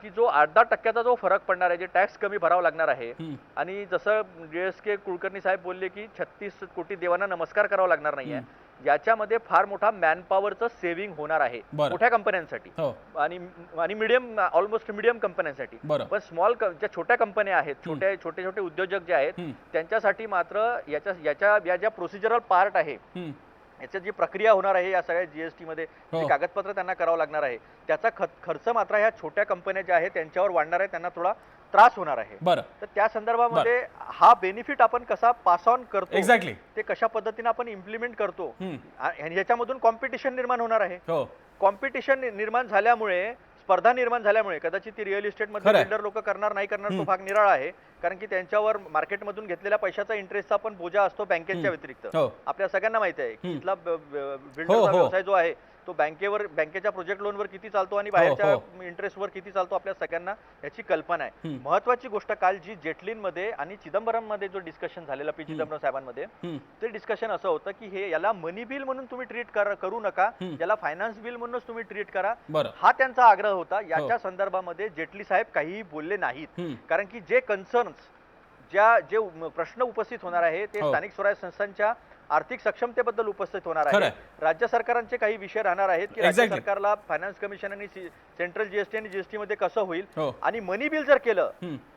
की जो 8-10% जो फरक पडणार आहे, जे टॅक्स कमी भरावा लागणार आहे, आणि जसं JSK कुलकर्णी साहेब बोलले की 36 कोटी देवांना नमस्कार करावा लागणार नाहीये, याच्यामध्ये फार मोठा मॅनपॉवरचं सेव्हिंग होणार आहे मोठ्या कंपन्यांसाठी आणि मीडियम ऑलमोस्ट मीडियम कंपन्यांसाठी. पण स्मॉल ज्या छोट्या कंपन्या आहेत, छोटे उद्योजक जे आहेत त्यांच्यासाठी मात्र या ज्या प्रोसिजरल पार्ट आहे, याच्यात जी प्रक्रिया होणार आहे या सगळ्या जीएसटी मध्ये जी कागदपत्र त्यांना करावं लागणार आहे, त्याचा खर्च मात्र ह्या छोट्या कंपन्या ज्या आहेत त्यांच्यावर वाढणार आहे, त्यांना थोडा त्रास होणार आहे. तर त्या संदर्भामध्ये हा बेनिफिट आपण कसा पास ऑन करतो, एक्झॅक्टली ते कशा पद्धतीने आपण इम्प्लिमेंट करतो आणि याच्यामधून कॉम्पिटिशन निर्माण होणार आहे. कॉम्पिटिशन निर्माण झाल्यामुळे, स्पर्धा निर्माण झाल्यामुळे कदाचित ती रिअल इस्टेट मध्ये बिल्डर लोक करणार नाही करणार तो भाग निराळा आहे, कारण की त्यांच्यावर मार्केटमधून घेतलेल्या पैशाचा इंटरेस्टचा पण बोजा असतो बँकेच्या व्यतिरिक्त. आपल्या सगळ्यांना माहिती आहे की इथला बिल्डरचा व्यवसाय जो आहे तो बँकेच्या प्रोजेक्ट लोनवर किती चालतो आणि बाहेरच्या इंटरेस्टवर किती चालतो आपल्या सगळ्यांना याची कल्पना आहे. महत्वाची गोष्ट काल जी जेटलीनमध्ये आणि चिदंबरममध्ये जो डिस्कशन झालेला पी चिदंबरम साहेबांमध्ये, ते डिस्कशन असं होतं की हे याला मनी बिल म्हणून तुम्ही ट्रीट करू नका, याला फायनान्स बिल म्हणूनच तुम्ही ट्रीट करा, हा त्यांचा आग्रह होता. याच्या संदर्भामध्ये जेटली साहेब काहीही बोलले नाहीत, कारण की जे कन्सर्न्स जे प्रश्न उपस्थित होणार आहे ते स्थानिक स्वराज्य संस्थांच्या आर्थिक सक्षमतेबद्दल उपस्थित होणार आहे. राज्य सरकारांचे काही विषय राहणार आहेत की राज्य सरकारला फायनान्स कमिशन आणि सेंट्रल जीएसटी आणि जीएसटी मध्ये कसं होईल, आणि मनी बिल जर केलं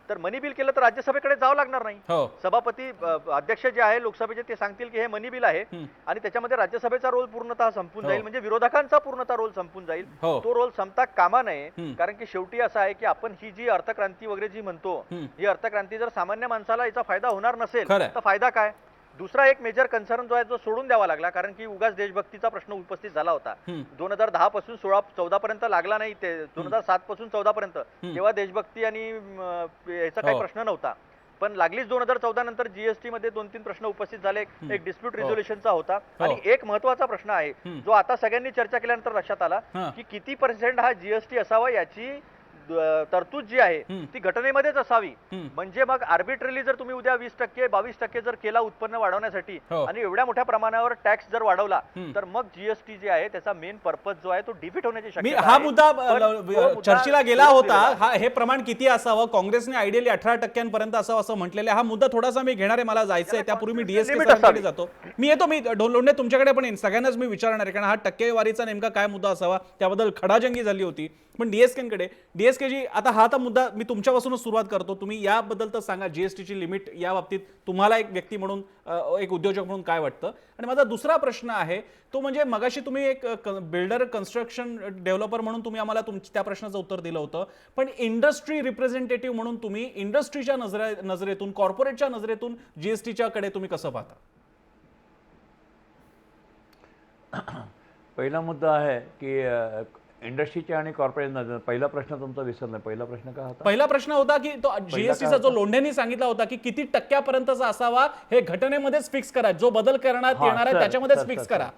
तर राज्यसभेकडे जावं लागणार नाही. सभापती अध्यक्ष जे आहे लोकसभेचे ते सांगतील की हे मनी बिल आहे आणि त्याच्यामध्ये राज्यसभेचा रोल पूर्णतः संपून जाईल, म्हणजे विरोधकांचा पूर्णतः रोल संपून जाईल. तो रोल संपता कामा नये, कारण की शेवटी असं आहे की आपण ही जी अर्थक्रांती वगैरे जी म्हणतो, ही अर्थक्रांती जर सामान्य माणसाला याचा फायदा होणार नसेल तर फायदा काय. दुसरा एक मेजर कन्सर्न जो आहे तो सोडून द्यावा लागला, कारण की उगाच देशभक्तीचा प्रश्न उपस्थित झाला होता. 2010 पासून 16-14 पर्यंत लागला नाही, ते 2007 पासून 14 पर्यंत तेव्हा देशभक्ती आणि याचा काही प्रश्न नव्हता, पण लागलीच 2014 नंतर जीएसटी मध्ये 2-3 प्रश्न उपस्थित झाले. एक डिस्प्यूट रिझोल्युशनचा होता आणि एक महत्वाचा प्रश्न आहे जो आता सगळ्यांनी चर्चा केल्यानंतर लक्षात आला की किती % हा जीएसटी असावा याची तरतूद जी आहे ती घटनेमध्येच असावी. म्हणजे मग आर्बिट्रली जर तुम्ही उद्या 20%, 22% जर केला उत्पन्न वाढवण्यासाठी आणि एवढ्या मोठ्या प्रमाणावर टॅक्स जर वाढवला तर मग जीएसटी जे आहे त्याचा मेन पर्पज जो आहे तो डिफीट होण्याची शक्यता आहे. हा मुद्दा चर्चेला गेला होता, हे प्रमाण किती असावं, काँग्रेसने आयडियली 18% असावं असं म्हटलेलं. हा मुद्दा थोडासा मी घेणार आहे, मला जायचंय, त्यापूर्वी मी डीएसके जातो. मी येतो, मी लोंढे तुमच्याकडे पण येईन, सगळ्यांनाच मी विचारणार आहे, कारण हा टक्केवारीचा नेमका काय मुद्दा असावा त्याबद्दल खडाजंगी झाली होती. पण डीएसके जी आता हा मुद्दा मी तुमच्यापासूनच सुरुवात करतो, तुम्ही याबद्दल तर सांगा, जीएसटीची लिमिट या बाबतीत तुम्हाला एक व्यक्ती म्हणून, एक उद्योजक म्हणून काय वाटतं. आणि माझा दुसरा प्रश्न आहे तो म्हणजे मगाशी तुम्ही एक बिल्डर, कन्स्ट्रक्शन डेव्हलपर म्हणून तुम्ही आम्हाला त्या प्रश्नाचं उत्तर दिलं होतं, पण इंडस्ट्री रिप्रेझेंटेटिव्ह म्हणून तुम्ही इंडस्ट्रीच्या नजरेतून, कॉर्पोरेटच्या नजरेतून जीएसटीच्या कडे तुम्ही कसं पाहता. पहिला मुद्दा आहे की इंडस्ट्रीच्या आणि कॉर्पोरेट. पहिला प्रश्न तुमचा विसरला, पहिला प्रश्न काय होता. पहिला प्रश्न होता की तो जीएसटीचा जो लोंढेंनी सांगितला होता की किती टक्क्यापर्यंतचा असावा हे घटनेमध्येच फिक्स करा, जो बदल करण्यात येणार आहे त्याच्यामध्येच फिक्स करा.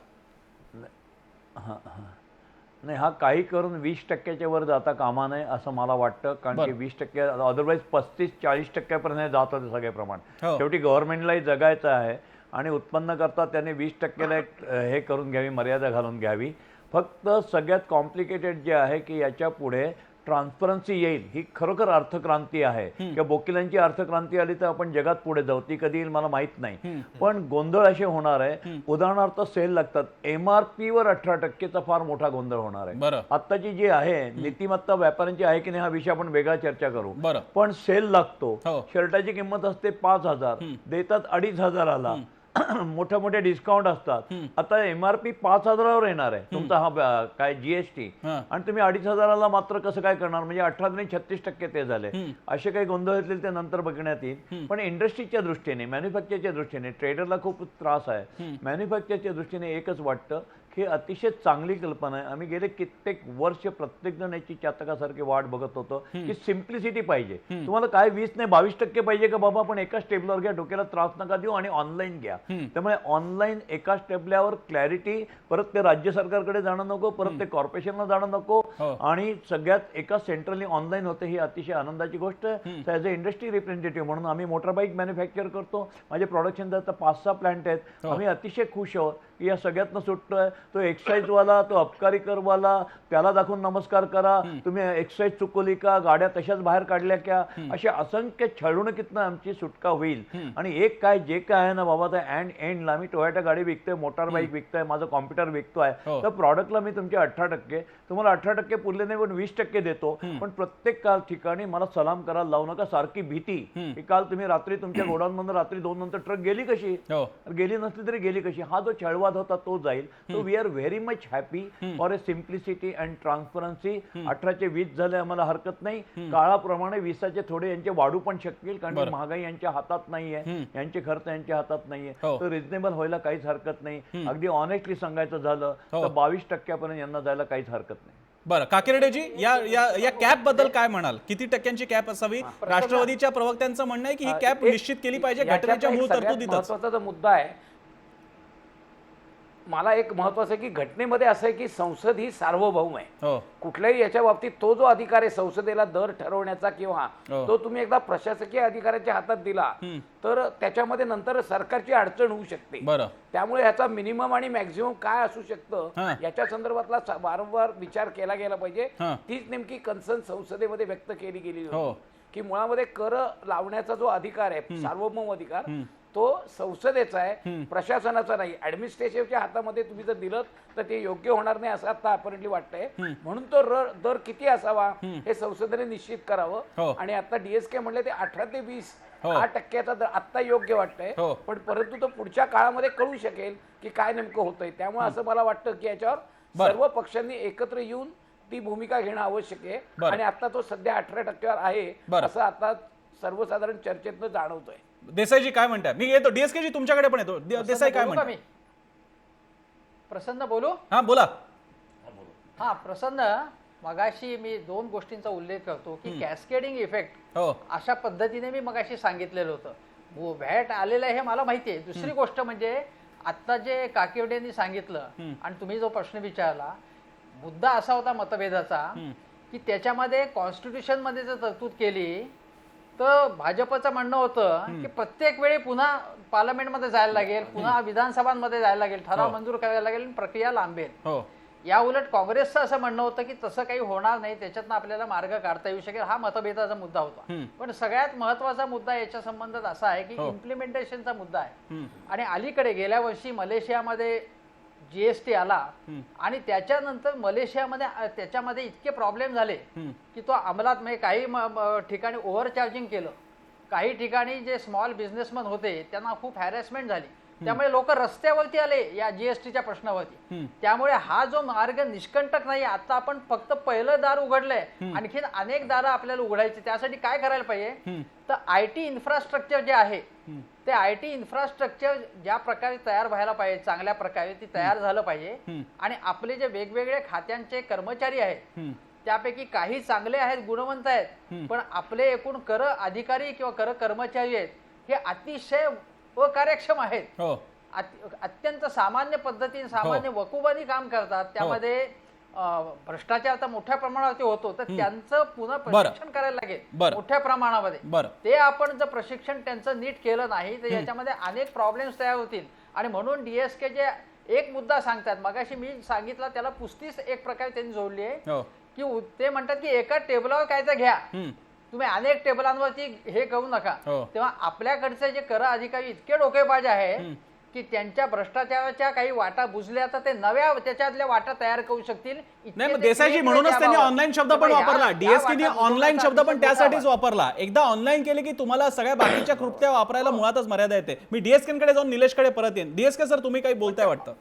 नाही, हा काही करून 20% वर जाता कामा नये असं मला वाटतं, कारण की 20% अदरवाईज 35-40% पर्यंत जात होते सगळे प्रमाण. शेवटी गव्हर्नमेंटलाही जगायचं आहे आणि उत्पन्न करता त्याने 20%ला एक हे करून घ्यावी, मर्यादा घालून घ्यावी. फक्त सगळ्यात कॉम्प्लिकेटेड जे आहे की याच्या पुढे ट्रान्सपरन्सी येईल, ही खरोखर अर्थक्रांती आहे. किंवा वकिलांची अर्थक्रांती आली तर आपण जगात पुढे जाऊ. ती कधी येईल मला माहित नाही, पण गोंधळ असे होणार आहे. उदाहरणार्थ सेल लागतात, MRP वर 18%चा फार मोठा गोंधळ होणार आहे. आत्ताची जी आहे नीतिमत्ता व्यापाऱ्यांची आहे की नाही हा विषय आपण वेगळा चर्चा करू. पण सेल लागतो, शर्टाची किंमत असते 5,000, देतात 2,500ला. मोठे मोठे डिस्काउंट असतात. आता MRP 5,000वर येणार आहे तुमचा हा काय GST, आणि तुम्ही 2,500ला मात्र कसं काय करणार? म्हणजे 18 आणि 36% ते झाले. असे काही गोंधळ असतील ते नंतर बघण्यात येईल. पण इंडस्ट्रीच्या दृष्टीने, मॅन्युफॅक्चरच्या दृष्टीने ट्रेडरला खूप त्रास आहे. मॅन्युफॅक्चरच्या दृष्टीने एकच वाटतं ही अतिशय चांगली कल्पना आहे. आम्ही गेले कित्येक वर्ष प्रत्येक जण याची चातकासारखी वाट बघत होतो की सिम्प्लिसिटी पाहिजे. तुम्हाला काय 20 नाही 22% पाहिजे का बाबा, पण एकाच टेबलवर घ्या, डोक्याला त्रास नका देऊ आणि ऑनलाईन घ्या. त्यामुळे ऑनलाईन एकाच टेबलावर क्लॅरिटी, परत ते राज्य सरकारकडे जाणं नको, परत ते कॉर्पोरेशनला जाणं नको, आणि सगळ्यात एका सेंट्रली ऑनलाईन होते. ही अतिशय आनंदाची गोष्ट आहे. ॲज अ इंडस्ट्री रिप्रेझेंटेटिव्ह म्हणून आम्ही मोटर बाईक मॅन्युफॅक्चर करतो. माझे प्रोडक्शनचे आता 5-6 प्लांट आहेत. आम्ही अतिशय खुश आहोत की या सगळ्यातनं सुटतोय. तो एक्साईजवाला, तो अबकारी करवाला, त्याला दाखवून नमस्कार करा, तुम्ही एक्साईज चुकवली का, गाड्या तशाच बाहेर काढल्या का, अशा असंख्य छळवणुकीतनं आमची सुटका होईल. आणि एक काय जे काय आहे ना बाबा, तर एंडला मी टोयोटा गाडी विकतोय, मोटार बाईक विकतोय, माझं कॉम्प्युटर विकतोय, तर प्रॉडक्टला मी तुमचे 18%, तुम्हाला 18% पुरले नाही पण 20% देतो. पण प्रत्येक ठिकाणी मला सलाम करायला लावू नका. सारखी भीती की काल तुम्ही रात्री तुमच्या गोडाऊनमधून रात्री 2 नंतर ट्रक गेली कशी, गेली नसली तरी गेली कशी, हा जो छळवाद होता तो जाईल. So we are very much happy for a simplicity and transparency. 18चे 20 झाले आम्हाला हरकत नाही. काळाप्रमाणे 20चे थोडे यांचे वाढू पण शकतील, कारण की महागाई यांच्या हातात नाहीये, यांचे खर्च यांच्या हातात नाहीये. तर रिजनेबल व्हायला काहीच हरकत नाही. अगदी ऑनेस्टली सांगायचं झालं तर 22% यांना जायला काहीच हरकत नाही. बरं, काकिरडेजी, या कॅप बद्दल काय म्हणाल? किती टक्क्यांची कॅप असावी? राष्ट्रवादीच्या प्रवक्त्यांचं म्हणणं आहे की ही कॅप निश्चित केली पाहिजे घटनेच्या मूळ तरतुदीतच. महत्त्वाचा जो मुद्दा आहे, मला एक महत्वाचं आहे की घटनेमध्ये असं आहे की संसद ही सार्वभौम आहे. कुठल्याही याच्या बाबतीत तो जो अधिकार आहे संसदेला दर ठरवण्याचा, किंवा तो तुम्ही एकदा प्रशासकीय अधिकाऱ्याच्या हातात दिला तर त्याच्यामध्ये नंतर सरकारची अडचण होऊ शकते. त्यामुळे ह्याचा मिनिमम आणि मॅक्झिमम काय असू शकतं याच्या संदर्भातला वारंवार विचार केला गेला पाहिजे. तीच नेमकी कन्सर्न संसदेमध्ये व्यक्त केली गेली होती की मुळामध्ये कर लावण्याचा जो अधिकार आहे, सार्वभौम अधिकार, तो संसदेचा आहे, प्रशासनाचा नाही. ऍडमिनिस्ट्रेशनच्या हातामध्ये तुम्ही जर दिलं तर ते योग्य होणार नाही असं आता अपरेंटली वाटतंय. म्हणून तो दर किती असावा हे संसदेने निश्चित करावं. आणि आता DSK म्हणले ते 18 ते 20 8% दर आता योग्य वाटतंय. पण परंतु तो पुढच्या काळामध्ये कळू शकेल की काय नेमकं होतंय. त्यामुळे असं मला वाटतं की याच्यावर सर्व पक्षांनी एकत्र येऊन ती भूमिका घेणं आवश्यक आहे. आणि आता तो सध्या 18%वर आहे असं आता सर्वसाधारण चर्चेतनं जाणवतोय. देसाईजी काय म्हणताय? मी येतो, DSK जी तुमच्याकडे पण येतो. देसाई काय म्हणताय? प्रसन्न बोलू? हा बोला. हा प्रसन्न, मगाशी मी 2 गोष्टींचा उल्लेख करतो की कॅस्केडिंग इफेक्ट अशा पद्धतीने मी मगाशी सांगितलेलं होतं. व्हॅट आलेलं आहे हे मला माहिती आहे. दुसरी गोष्ट म्हणजे आता जे काकिवडेंनी सांगितलं आणि तुम्ही जो प्रश्न विचारला, मुद्दा असा होता मतभेदाचा की त्याच्यामध्ये कॉन्स्टिट्यूशन मध्ये जर तरतूद केली तर भाजपचं म्हणणं होतं की प्रत्येक वेळी पुन्हा पार्लमेंटमध्ये जायला लागेल, पुन्हा विधानसभांमध्ये जायला लागेल, ठराव मंजूर करायला लागेल, प्रक्रिया लांबेल. या उलट काँग्रेसचं असं म्हणणं होतं की तसं काही होणार नाही, त्याच्यातनं आपल्याला मार्ग काढता येऊ शकेल. हा मतभेदाचा मुद्दा होता. पण सगळ्यात महत्वाचा मुद्दा याच्या संबंधात असा आहे की इम्प्लिमेंटेशनचा मुद्दा आहे. आणि अलीकडे गेल्या वर्षी मलेशियामध्ये GST आला आणि त्याच्यानंतर मलेशियामध्ये त्याच्यामध्ये इतके प्रॉब्लेम झाले की तो अंमलात, म्हणजे काही ठिकाणी ओव्हरचार्जिंग केलं, काही ठिकाणी जे स्मॉल बिझनेसमॅन होते त्यांना खूप हॅरेसमेंट झाली. त्यामुळे लोक रस्त्यावरती आले या GSTच्या प्रश्नावरती. त्यामुळे हा जो मार्ग निष्कंटक नाही. आता आपण फक्त पहिलं दार उघडलंय, आणखीन अनेक दारं आपल्याला उघडायची. त्यासाठी काय करायला पाहिजे तर IT इन्फ्रास्ट्रक्चर जे आहे ते IT इन्फ्रास्ट्रक्चर ज्या प्रकारे तयार व्हायला पाहिजे, चांगल्या प्रकारे ती तयार झालं पाहिजे. आणि आपले जे वेगवेगळे खात्यांचे कर्मचारी आहेत त्यापैकी काही चांगले आहेत, गुणवंत आहेत, पण आपले एकूण कर अधिकारी किंवा कर कर्मचारी आहेत हे अतिशय अकार्यक्षम आहेत. अत्यंत सामान्य पद्धतीने, सामान्य वकुबानी काम करतात. त्यामध्ये भ्रष्टाचार तर मोठ्या प्रमाणावरती होतो, तर त्यांचं पुन्हा प्रशिक्षण करायला लागेल बरं. मोठ्या प्रमाणामध्ये. बरं. ते आपण जर प्रशिक्षण त्यांचं नीट केलं नाही तर याच्यामध्ये अनेक प्रॉब्लेम्स तयार होतील. आणि म्हणून DSK जे एक मुद्दा सांगतात, मगाशी मी सांगितलं त्याला पुस्तीच एक प्रकारे त्यांनी जोडली आहे की ते म्हणतात की एका टेबलावर काय तर घ्या, तुम्ही अनेक टेबलांवरती हे करू नका. तेव्हा आपल्याकडचे जे कर अधिकारी इतके डोकेबाज आहे की त्यांच्या भ्रष्टाचाराच्या काही वाटा बुजल्या तर ते नव्या त्याच्यातल्या वाटा तयार करू शकतील. नाही, मग देसाईजी म्हणूनच त्यांनी ऑनलाईन शब्द पण वापरला. DSKने ऑनलाईन शब्द पण त्यासाठीच वापरला. एकदा ऑनलाईन केले की तुम्हाला सगळ्या बाकीच्या कृत्या वापरायला मुळातच मर्यादा येते. मी DSK कडे जाऊन निलेशकडे परत येईन. DSK सर, तुम्ही काही बोलताय वाटतं?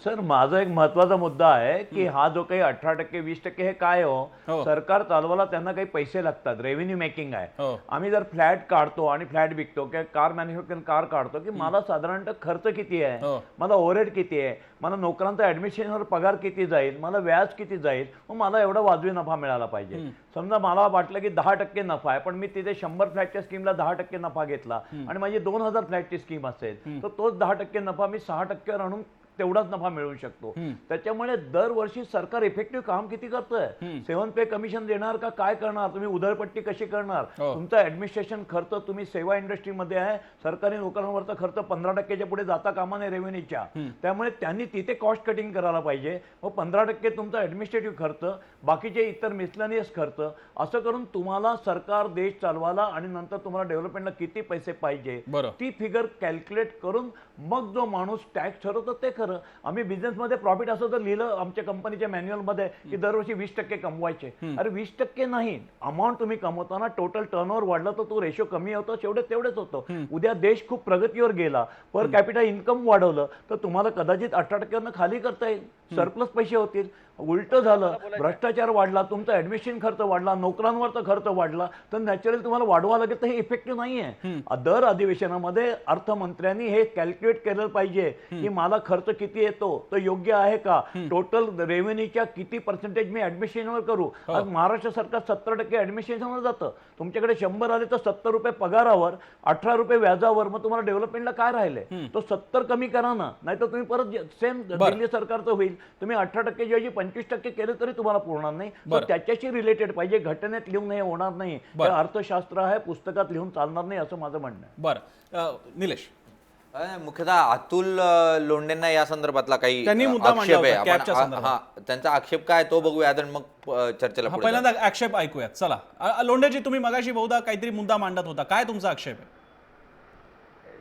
सर माझा एक महत्वाचा मुद्दा आहे की हा जो काही 18% 20% हे काय हो, सरकार चालवायला त्यांना काही पैसे लागतात, रेव्हेन्यू मेकिंग आहे. आम्ही जर फ्लॅट काढतो आणि फ्लॅट विकतो किंवा कार मॅन्युफॅक्चरिंग कार काढतो की मला साधारणतः खर्च किती आहे, मला ओव्हरहेड किती आहे, मला नोकरांचा ऍडमिशनवर पगार किती जाईल, मला व्याज किती जाईल, मग मला एवढा वाजवी नफा मिळाला पाहिजे. समजा मला वाटलं की 10% नफा आहे पण मी तिथे 100 फ्लॅटच्या स्कीमला 10% नफा घेतला आणि माझी 2000 फ्लॅटची स्कीम असेल तर तोच 10% नफा मी 6%वर आणून तेवढाच नफा मिळवू शकतो. त्याच्यामुळे दरवर्षी सरकार इफेक्टिव्ह काम किती करतोय, 7 पे कमिशन देणार का काय करणार, तुम्ही उधळपट्टी कशी करणार, तुमचा ऍडमिनिस्ट्रेशन खर्च, तुम्ही सेवा इंडस्ट्रीमध्ये आहे, सरकारी नोकरांवरचा खर्च 15%च्या पुढे जाता कामा नये रेव्हेन्यूच्या. त्यामुळे त्यांनी तिथे कॉस्ट कटिंग करायला पाहिजे. मग 15% तुमचा ऍडमिनिस्ट्रेटिव्ह खर्च, बाकीचे इतर मिसलेनियस खर्च, असं करून तुम्हाला सरकार देश चालवायला आणि नंतर तुम्हाला डेव्हलपमेंटला किती पैसे पाहिजे ती फिगर कॅल्क्युलेट करून मग जो माणूस टॅक्स ठरवतो ते खरं. आम्ही बिझनेसमध्ये प्रॉफिट असं तर लिहिलं आमच्या कंपनीच्या मॅन्युअलमध्ये की दरवर्षी 20% कमवायचे. अरे 20% नाही, अमाऊंट तुम्ही कमवताना टोटल टर्नओव्हर वाढला तर तो रेशो कमी होतो, तेवढेच होतो. उद्या देश खूप प्रगतीवर गेला, पर कॅपिटल इन्कम वाढवलं तर तुम्हाला कदाचित 18% खाली करता येईल, सरप्लस पैसे होतील. उलट झालं, भ्रष्टाचार वाढला, तुमचा ऍडमिशन खर्च वाढला, नोकरांवरचा खर्च वाढला, तर नॅचरली तुम्हाला वाढवा लागेल. तर हे इफेक्टिव्ह नाहीये. दर अधिवेशनामध्ये अर्थमंत्र्यांनी हे कॅल्क्युलेट केलं पाहिजे की मला खर्च किती येतो, तो योग्य आहे का, टोटल रेव्हेन्यूच्या किती पर्सेंटेज मी ऍडमिशनवर करू. आज महाराष्ट्र सरकार 70% ऍडमिशनवर जातं. तुमच्याकडे 100 आले तर 70 रुपये पगारावर, 18 रुपये व्याजावर, मग तुम्हाला डेव्हलपमेंटला काय राहिले, तो 70 कमी करा ना, नाही तर तुम्ही परत सेम दिल्ली सरकारचं होईल. तुम्ही 18% ऐवजी 25% केले तरी तुम्हाला पुरणार नाही. त्याच्याशी रिलेटेड पाहिजे, घटनेत लिहून हे होणार नाही. अर्थशास्त्र आहे, पुस्तकात लिहून चालणार नाही, असं माझं म्हणणं आहे. बरं निलेश, मुख्यतः अतुल लोंढेंना या संदर्भातला काही आक्षेप आहे. त्यांचा आक्षेप काय तो बघूया आणि मग चर्चेला पहिल्यांदा आक्षेप ऐकूयात. चला लोंढेजी, तुम्ही मगाशी बहुधा काहीतरी मुद्दा मांडत होता, काय तुमचा आक्षेप आहे?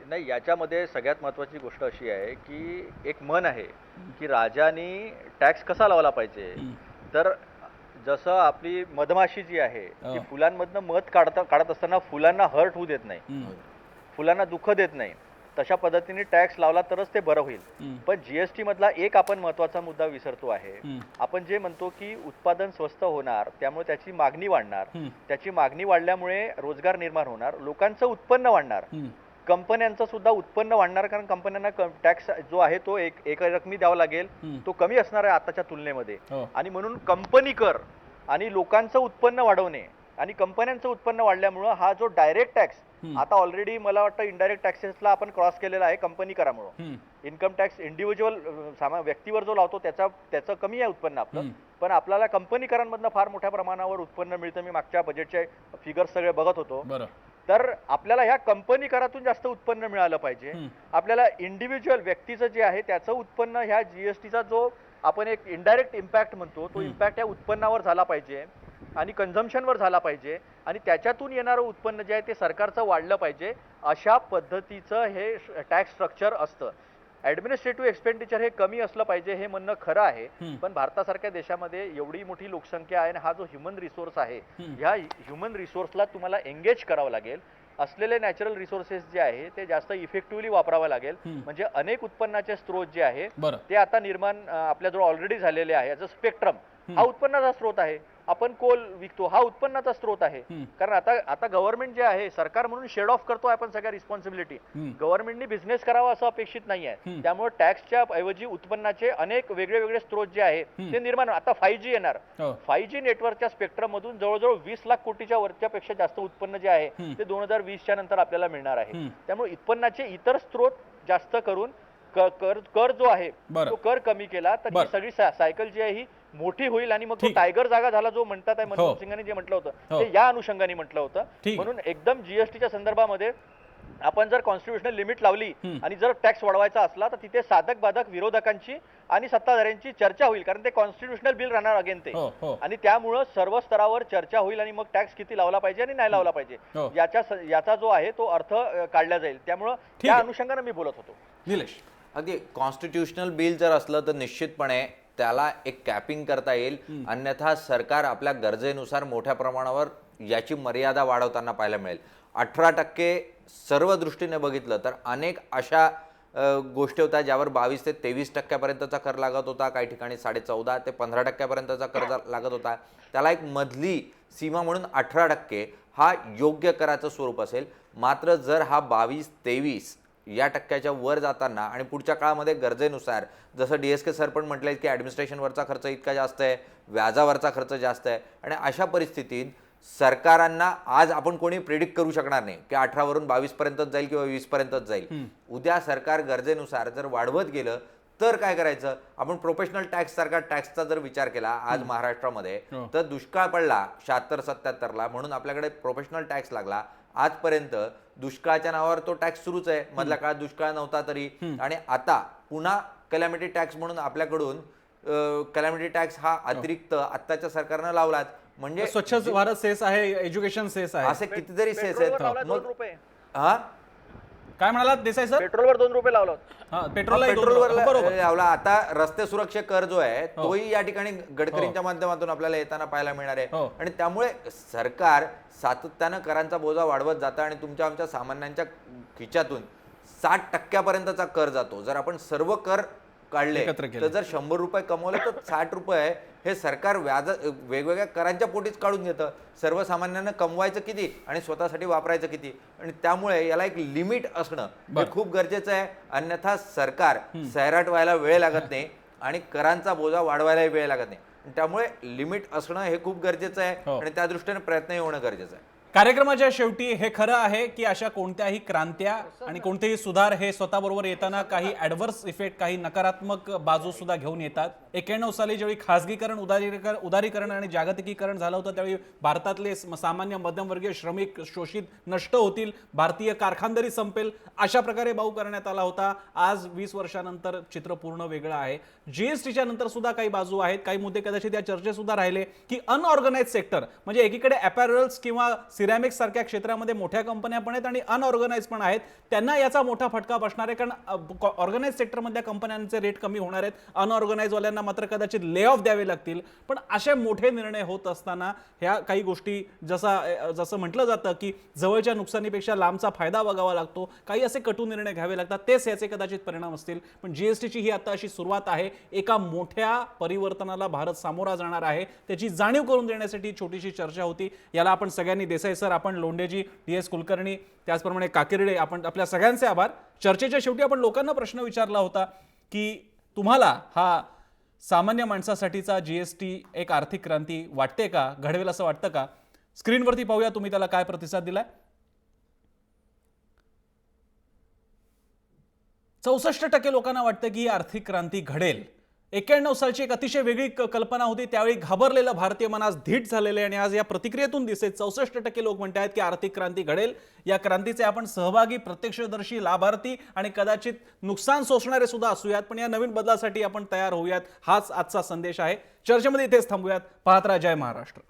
नाही, याच्यामध्ये सगळ्यात महत्त्वाची गोष्ट अशी आहे की एक म्हण आहे की राजाने टॅक्स कसा लावला पाहिजे. तर जसं आपली मधमाशी जी आहे ती फुलांमधनं मध काढत असताना फुलांना हर्ट होऊ देत नाही, फुलांना दुःख देत नाही, तशा पद्धतीने टॅक्स लावला तरच ते बरं होईल. पण जीएसटी मधला एक आपण महत्वाचा मुद्दा विसरतो आहे. आपण जे म्हणतो की उत्पादन स्वस्त होणार, त्यामुळे त्याची मागणी वाढणार, त्याची मागणी वाढल्यामुळे रोजगार निर्माण होणार, लोकांचं उत्पन्न वाढणार, कंपन्यांचं सुद्धा उत्पन्न वाढणार, कारण कंपन्यांना टॅक्स जो आहे तो एक रकमी द्यावा लागेल, तो कमी असणार आहे आताच्या तुलनेमध्ये. आणि म्हणून कंपनी कर आणि लोकांचं उत्पन्न वाढवणे आणि कंपन्यांचं उत्पन्न वाढल्यामुळं हा जो डायरेक्ट टॅक्स, आता ऑलरेडी मला वाटतं इनडायरेक्ट टॅक्सेसला आपण क्रॉस केलेला आहे कंपनी करामुळं. इन्कम टॅक्स इंडिव्हिज्युअल व्यक्तीवर जो लावतो त्याचं कमी आहे उत्पन्न आपलं, पण आपल्याला कंपनी करांमधनं फार मोठ्या प्रमाणावर उत्पन्न मिळतं. मी मागच्या बजेटचे फिगर्स सगळे बघत होतो. तर आपल्याला ह्या कंपनी करातून जास्त उत्पन्न मिळालं पाहिजे. आपल्याला इंडिव्हिज्युअल व्यक्तीचं जे आहे त्याचं उत्पन्न ह्या जीएसटीचा जो आपण एक इनडायरेक्ट इम्पॅक्ट म्हणतो तो इम्पॅक्ट या उत्पन्नावर झाला पाहिजे आणि कन्झम्पशनवर झाला पाहिजे आणि त्याच्यातून येणारं उत्पन्न जे आहे ते सरकारचं वाढलं पाहिजे. अशा पद्धतीचं हे टॅक्स स्ट्रक्चर असतं. ऍडमिनिस्ट्रेटिव्ह एक्सपेंडिचर हे कमी असलं पाहिजे हे म्हणणं खरं आहे, पण भारतासारख्या देशामध्ये एवढी मोठी लोकसंख्या आहे आणि हा जो ह्युमन रिसोर्स आहे, ह्या ह्युमन रिसोर्सला तुम्हाला एंगेज करावं लागेल. असलेले नॅचरल रिसोर्सेस जे आहे ते जास्त इफेक्टिव्हली वापरावं लागेल. म्हणजे अनेक उत्पन्नाचे स्रोत जे आहे ते आता निर्माण आपल्याजवळ ऑलरेडी झालेले आहे. याचं स्पेक्ट्रम हा उत्पन्नाचा स्रोत आहे. आपण कोल विकतो, हा उत्पन्नाचा स्रोत आहे. कारण आता गव्हर्नमेंट जे आहे, सरकार म्हणून शेड ऑफ करतो आपण सगळ्या रिस्पॉन्सिबिलिटी. गव्हर्नमेंटनी बिझनेस करावा असं अपेक्षित नाही आहे. त्यामुळे टॅक्सच्या ऐवजी उत्पन्नाचे अनेक वेगळे स्रोत जे आहे ते निर्माण. आता 5G येणार, 5G नेटवर्कच्या स्पेक्ट्रम मधून जवळजवळ 20 लाख कोटीच्या वरच्यापेक्षा जास्त उत्पन्न जे आहे ते 2020च्या नंतर आपल्याला मिळणार आहे. त्यामुळे उत्पन्नाचे इतर स्रोत जास्त करून कर जो आहे बरं. तो कर कमी केला तर बरं. ही सगळी सायकल जी आहे ही मोठी होईल आणि मग तो ठीक. टायगर जागा झाला जो म्हणतात आहे मनमोहन सिंगांनी जे म्हटलं होतं ते या अनुषंगाने म्हटलं होतं. ठीक. म्हणून एकदम जीएसटीच्या संदर्भामध्ये आपण जर कॉन्स्टिट्युशनल लिमिट लावली आणि जर टॅक्स वाढवायचा असला तर तिथे साधक बाधक विरोधकांची आणि सत्ताधाऱ्यांची चर्चा होईल, कारण ते कॉन्स्टिट्युशनल बिल राहणार अगेन ते, आणि त्यामुळं सर्व स्तरावर चर्चा होईल आणि मग टॅक्स किती लावला पाहिजे आणि नाही लावला पाहिजे याचा जो आहे तो अर्थ काढला जाईल. त्यामुळं त्या अनुषंगाने मी बोलत होतो. निलेश, अगदी कॉन्स्टिट्युशनल बिल जर असलं तर निश्चितपणे त्याला एक कॅपिंग करता येईल, अन्यथा सरकार आपल्या गरजेनुसार मोठ्या प्रमाणावर याची मर्यादा वाढवताना पाहायला मिळेल. 18% सर्व दृष्टीने बघितलं तर अनेक अशा गोष्टी होत्या ज्यावर 22 ते 23% कर लागत होता, काही ठिकाणी 14.5 ते 15% कर लागत होता. त्याला एक मधली सीमा म्हणून 18% हा योग्य कराचं स्वरूप असेल. मात्र जर हा 22-23 या टक्क्याच्या वर जाताना आणि पुढच्या काळामध्ये गरजेनुसार, जसं DSK सर पण म्हटलंय की ॲडमिनिस्ट्रेशनवरचा खर्च इतका जास्त आहे, व्याजावरचा खर्च जास्त आहे, आणि अशा परिस्थितीत सरकारांना आज आपण कोणी प्रेडिक्ट करू शकणार नाही की 18 वरून 22 पर्यंतच जाईल किंवा 20 पर्यंतच जाईल. उद्या सरकार गरजेनुसार जर वाढवत गेलं तर काय करायचं? आपण प्रोफेशनल टॅक्स सारखा टॅक्सचा जर विचार केला आज महाराष्ट्रामध्ये तर दुष्काळ पडला 76-77ला, म्हणून आपल्याकडे प्रोफेशनल टॅक्स लागला. आजपर्यंत दुष्काळाच्या नावावर तो टॅक्स सुरूच आहे, मधल्या काळात दुष्काळ नव्हता तरी, आणि आता पुन्हा कॅलॅमिटी टॅक्स म्हणून आपल्याकडून कॅलॅमिटी टॅक्स हा अतिरिक्त आत्ताच्या सरकारनं लावलाच. म्हणजे स्वच्छ भारत सेस आहे, एज्युकेशन सेस आहे, असे कितीतरी सेस आहेत. हा काय म्हणालात देसाई सर? पेट्रोलवर 2 रुपये लावला. पेट्रोलवर लावला. आता रस्ते सुरक्षा कर जो आहे तोही या ठिकाणी गडकरींच्या माध्यमातून आपल्याला येताना पाहायला मिळणार आहे. आणि त्यामुळे सरकार सातत्यानं करांचा बोजा वाढवत जातं आणि तुमच्या आमच्या सामान्यांच्या खिच्यातून 60% कर जातो. जर आपण सर्व कर काढले तर जर 100 रुपये कमवले तर 60 रुपये हे सरकार व्याज वेगवेगळ्या करांच्या पोटीच काढून घेतं. सर्वसामान्यांना कमवायचं किती आणि स्वतःसाठी वापरायचं किती, आणि त्यामुळे याला एक लिमिट असणं हे खूप गरजेचं आहे. अन्यथा सरकार सैराट व्हायला वेळ लागत नाही आणि करांचा बोजा वाढवायलाही वेळ लागत नाही. त्यामुळे लिमिट असणं हे खूप गरजेचं आहे आणि त्या दृष्टीने प्रयत्नही होणं गरजेचं आहे. कार्यक्रमाच्या शेवटी हे खरं आहे की अशा कोणत्याही क्रांत्या आणि कोणतेही सुधार हे स्वतःबरोबर येताना काही ॲडव्हर्स इफेक्ट, काही नकारात्मक बाजू सुद्धा घेऊन येतात. 91 साली ज्यावेळी खासगीकरण, उदारीकरण आणि जागतिकीकरण झालं होतं त्यावेळी भारतातले सामान्य मध्यमवर्गीय श्रमिक शोषित नष्ट होतील, भारतीय कारखानदारी संपेल, अशा प्रकारे बाऊ करण्यात आला होता. आज 20 वर्षानंतर चित्र पूर्ण वेगळं आहे. जीएसटीच्या नंतर सुद्धा काही बाजू आहेत, काही मुद्दे कदाचित या चर्चेत सुद्धा राहिले की अनऑर्गनाइज सेक्टर, म्हणजे एकीकडे अपॅरल्स किंवा सिरॅमिक्स सारख्या क्षेत्रामध्ये मोठ्या कंपन्या पण आहेत आणि अनऑर्गनाइज पण आहेत, त्यांना याचा मोठा फटका बसणार आहे. कारण ऑर्गनाइज सेक्टरमधल्या कंपन्यांचे रेट कमी होणार आहेत, अनऑर्गनाइज वाल्यांना मात्र कदाचित ले ऑफ द्यावे लागतील. पण असे मोठे निर्णय होत असताना ह्या काही गोष्टी जसं म्हटलं जातं की जवळच्या नुकसानीपेक्षा लांबचा फायदा बघावा लागतो, काही असे कटू निर्णय घ्यावे लागतात, तेच याचे कदाचित परिणाम असतील. पण जीएसटीची ही आता अशी सुरुवात आहे. एका मोठ्या परिवर्तनाला भारत सामोरा जाणार आहे, त्याची जाणीव करून देण्यासाठी छोटीशी चर्चा होती. याला आपण सगळ्यांनी, देसाई सर, आपण लोंढेजी, DS कुलकर्णी, त्याचप्रमाणे काकिर्डे, आपण आपल्या सगळ्यांचे आभार. चर्चेच्या शेवटी आपण लोकांना प्रश्न विचारला होता की तुम्हाला हा सामान्य माणसासाठीचा जीएसटी एक आर्थिक क्रांती वाटते का, घडवेल असं वाटतं का? स्क्रीनवरती पाहूया तुम्ही त्याला काय प्रतिसाद दिलाय. 64% लोकांना वाटतं की ही आर्थिक क्रांती घडेल. 91 सालची एक अतिशय वेगळी कल्पना होती, त्यावेळी घाबरलेलं भारतीय मन आज धीट झालेलं आहे आणि आज या प्रतिक्रियेतून दिसते 64% लोक म्हणतात की आर्थिक क्रांती घडेल. या क्रांतीचे आपण सहभागी, प्रत्यक्षदर्शी, लाभार्थी आणि कदाचित नुकसान सोसणारे सुद्धा असूयात, पण या नवीन बदलासाठी आपण तयार होऊयात, हाच आजचा संदेश आहे. चर्चेमध्ये इथेच थांबूयात. पाहत राहा जय महाराष्ट्र.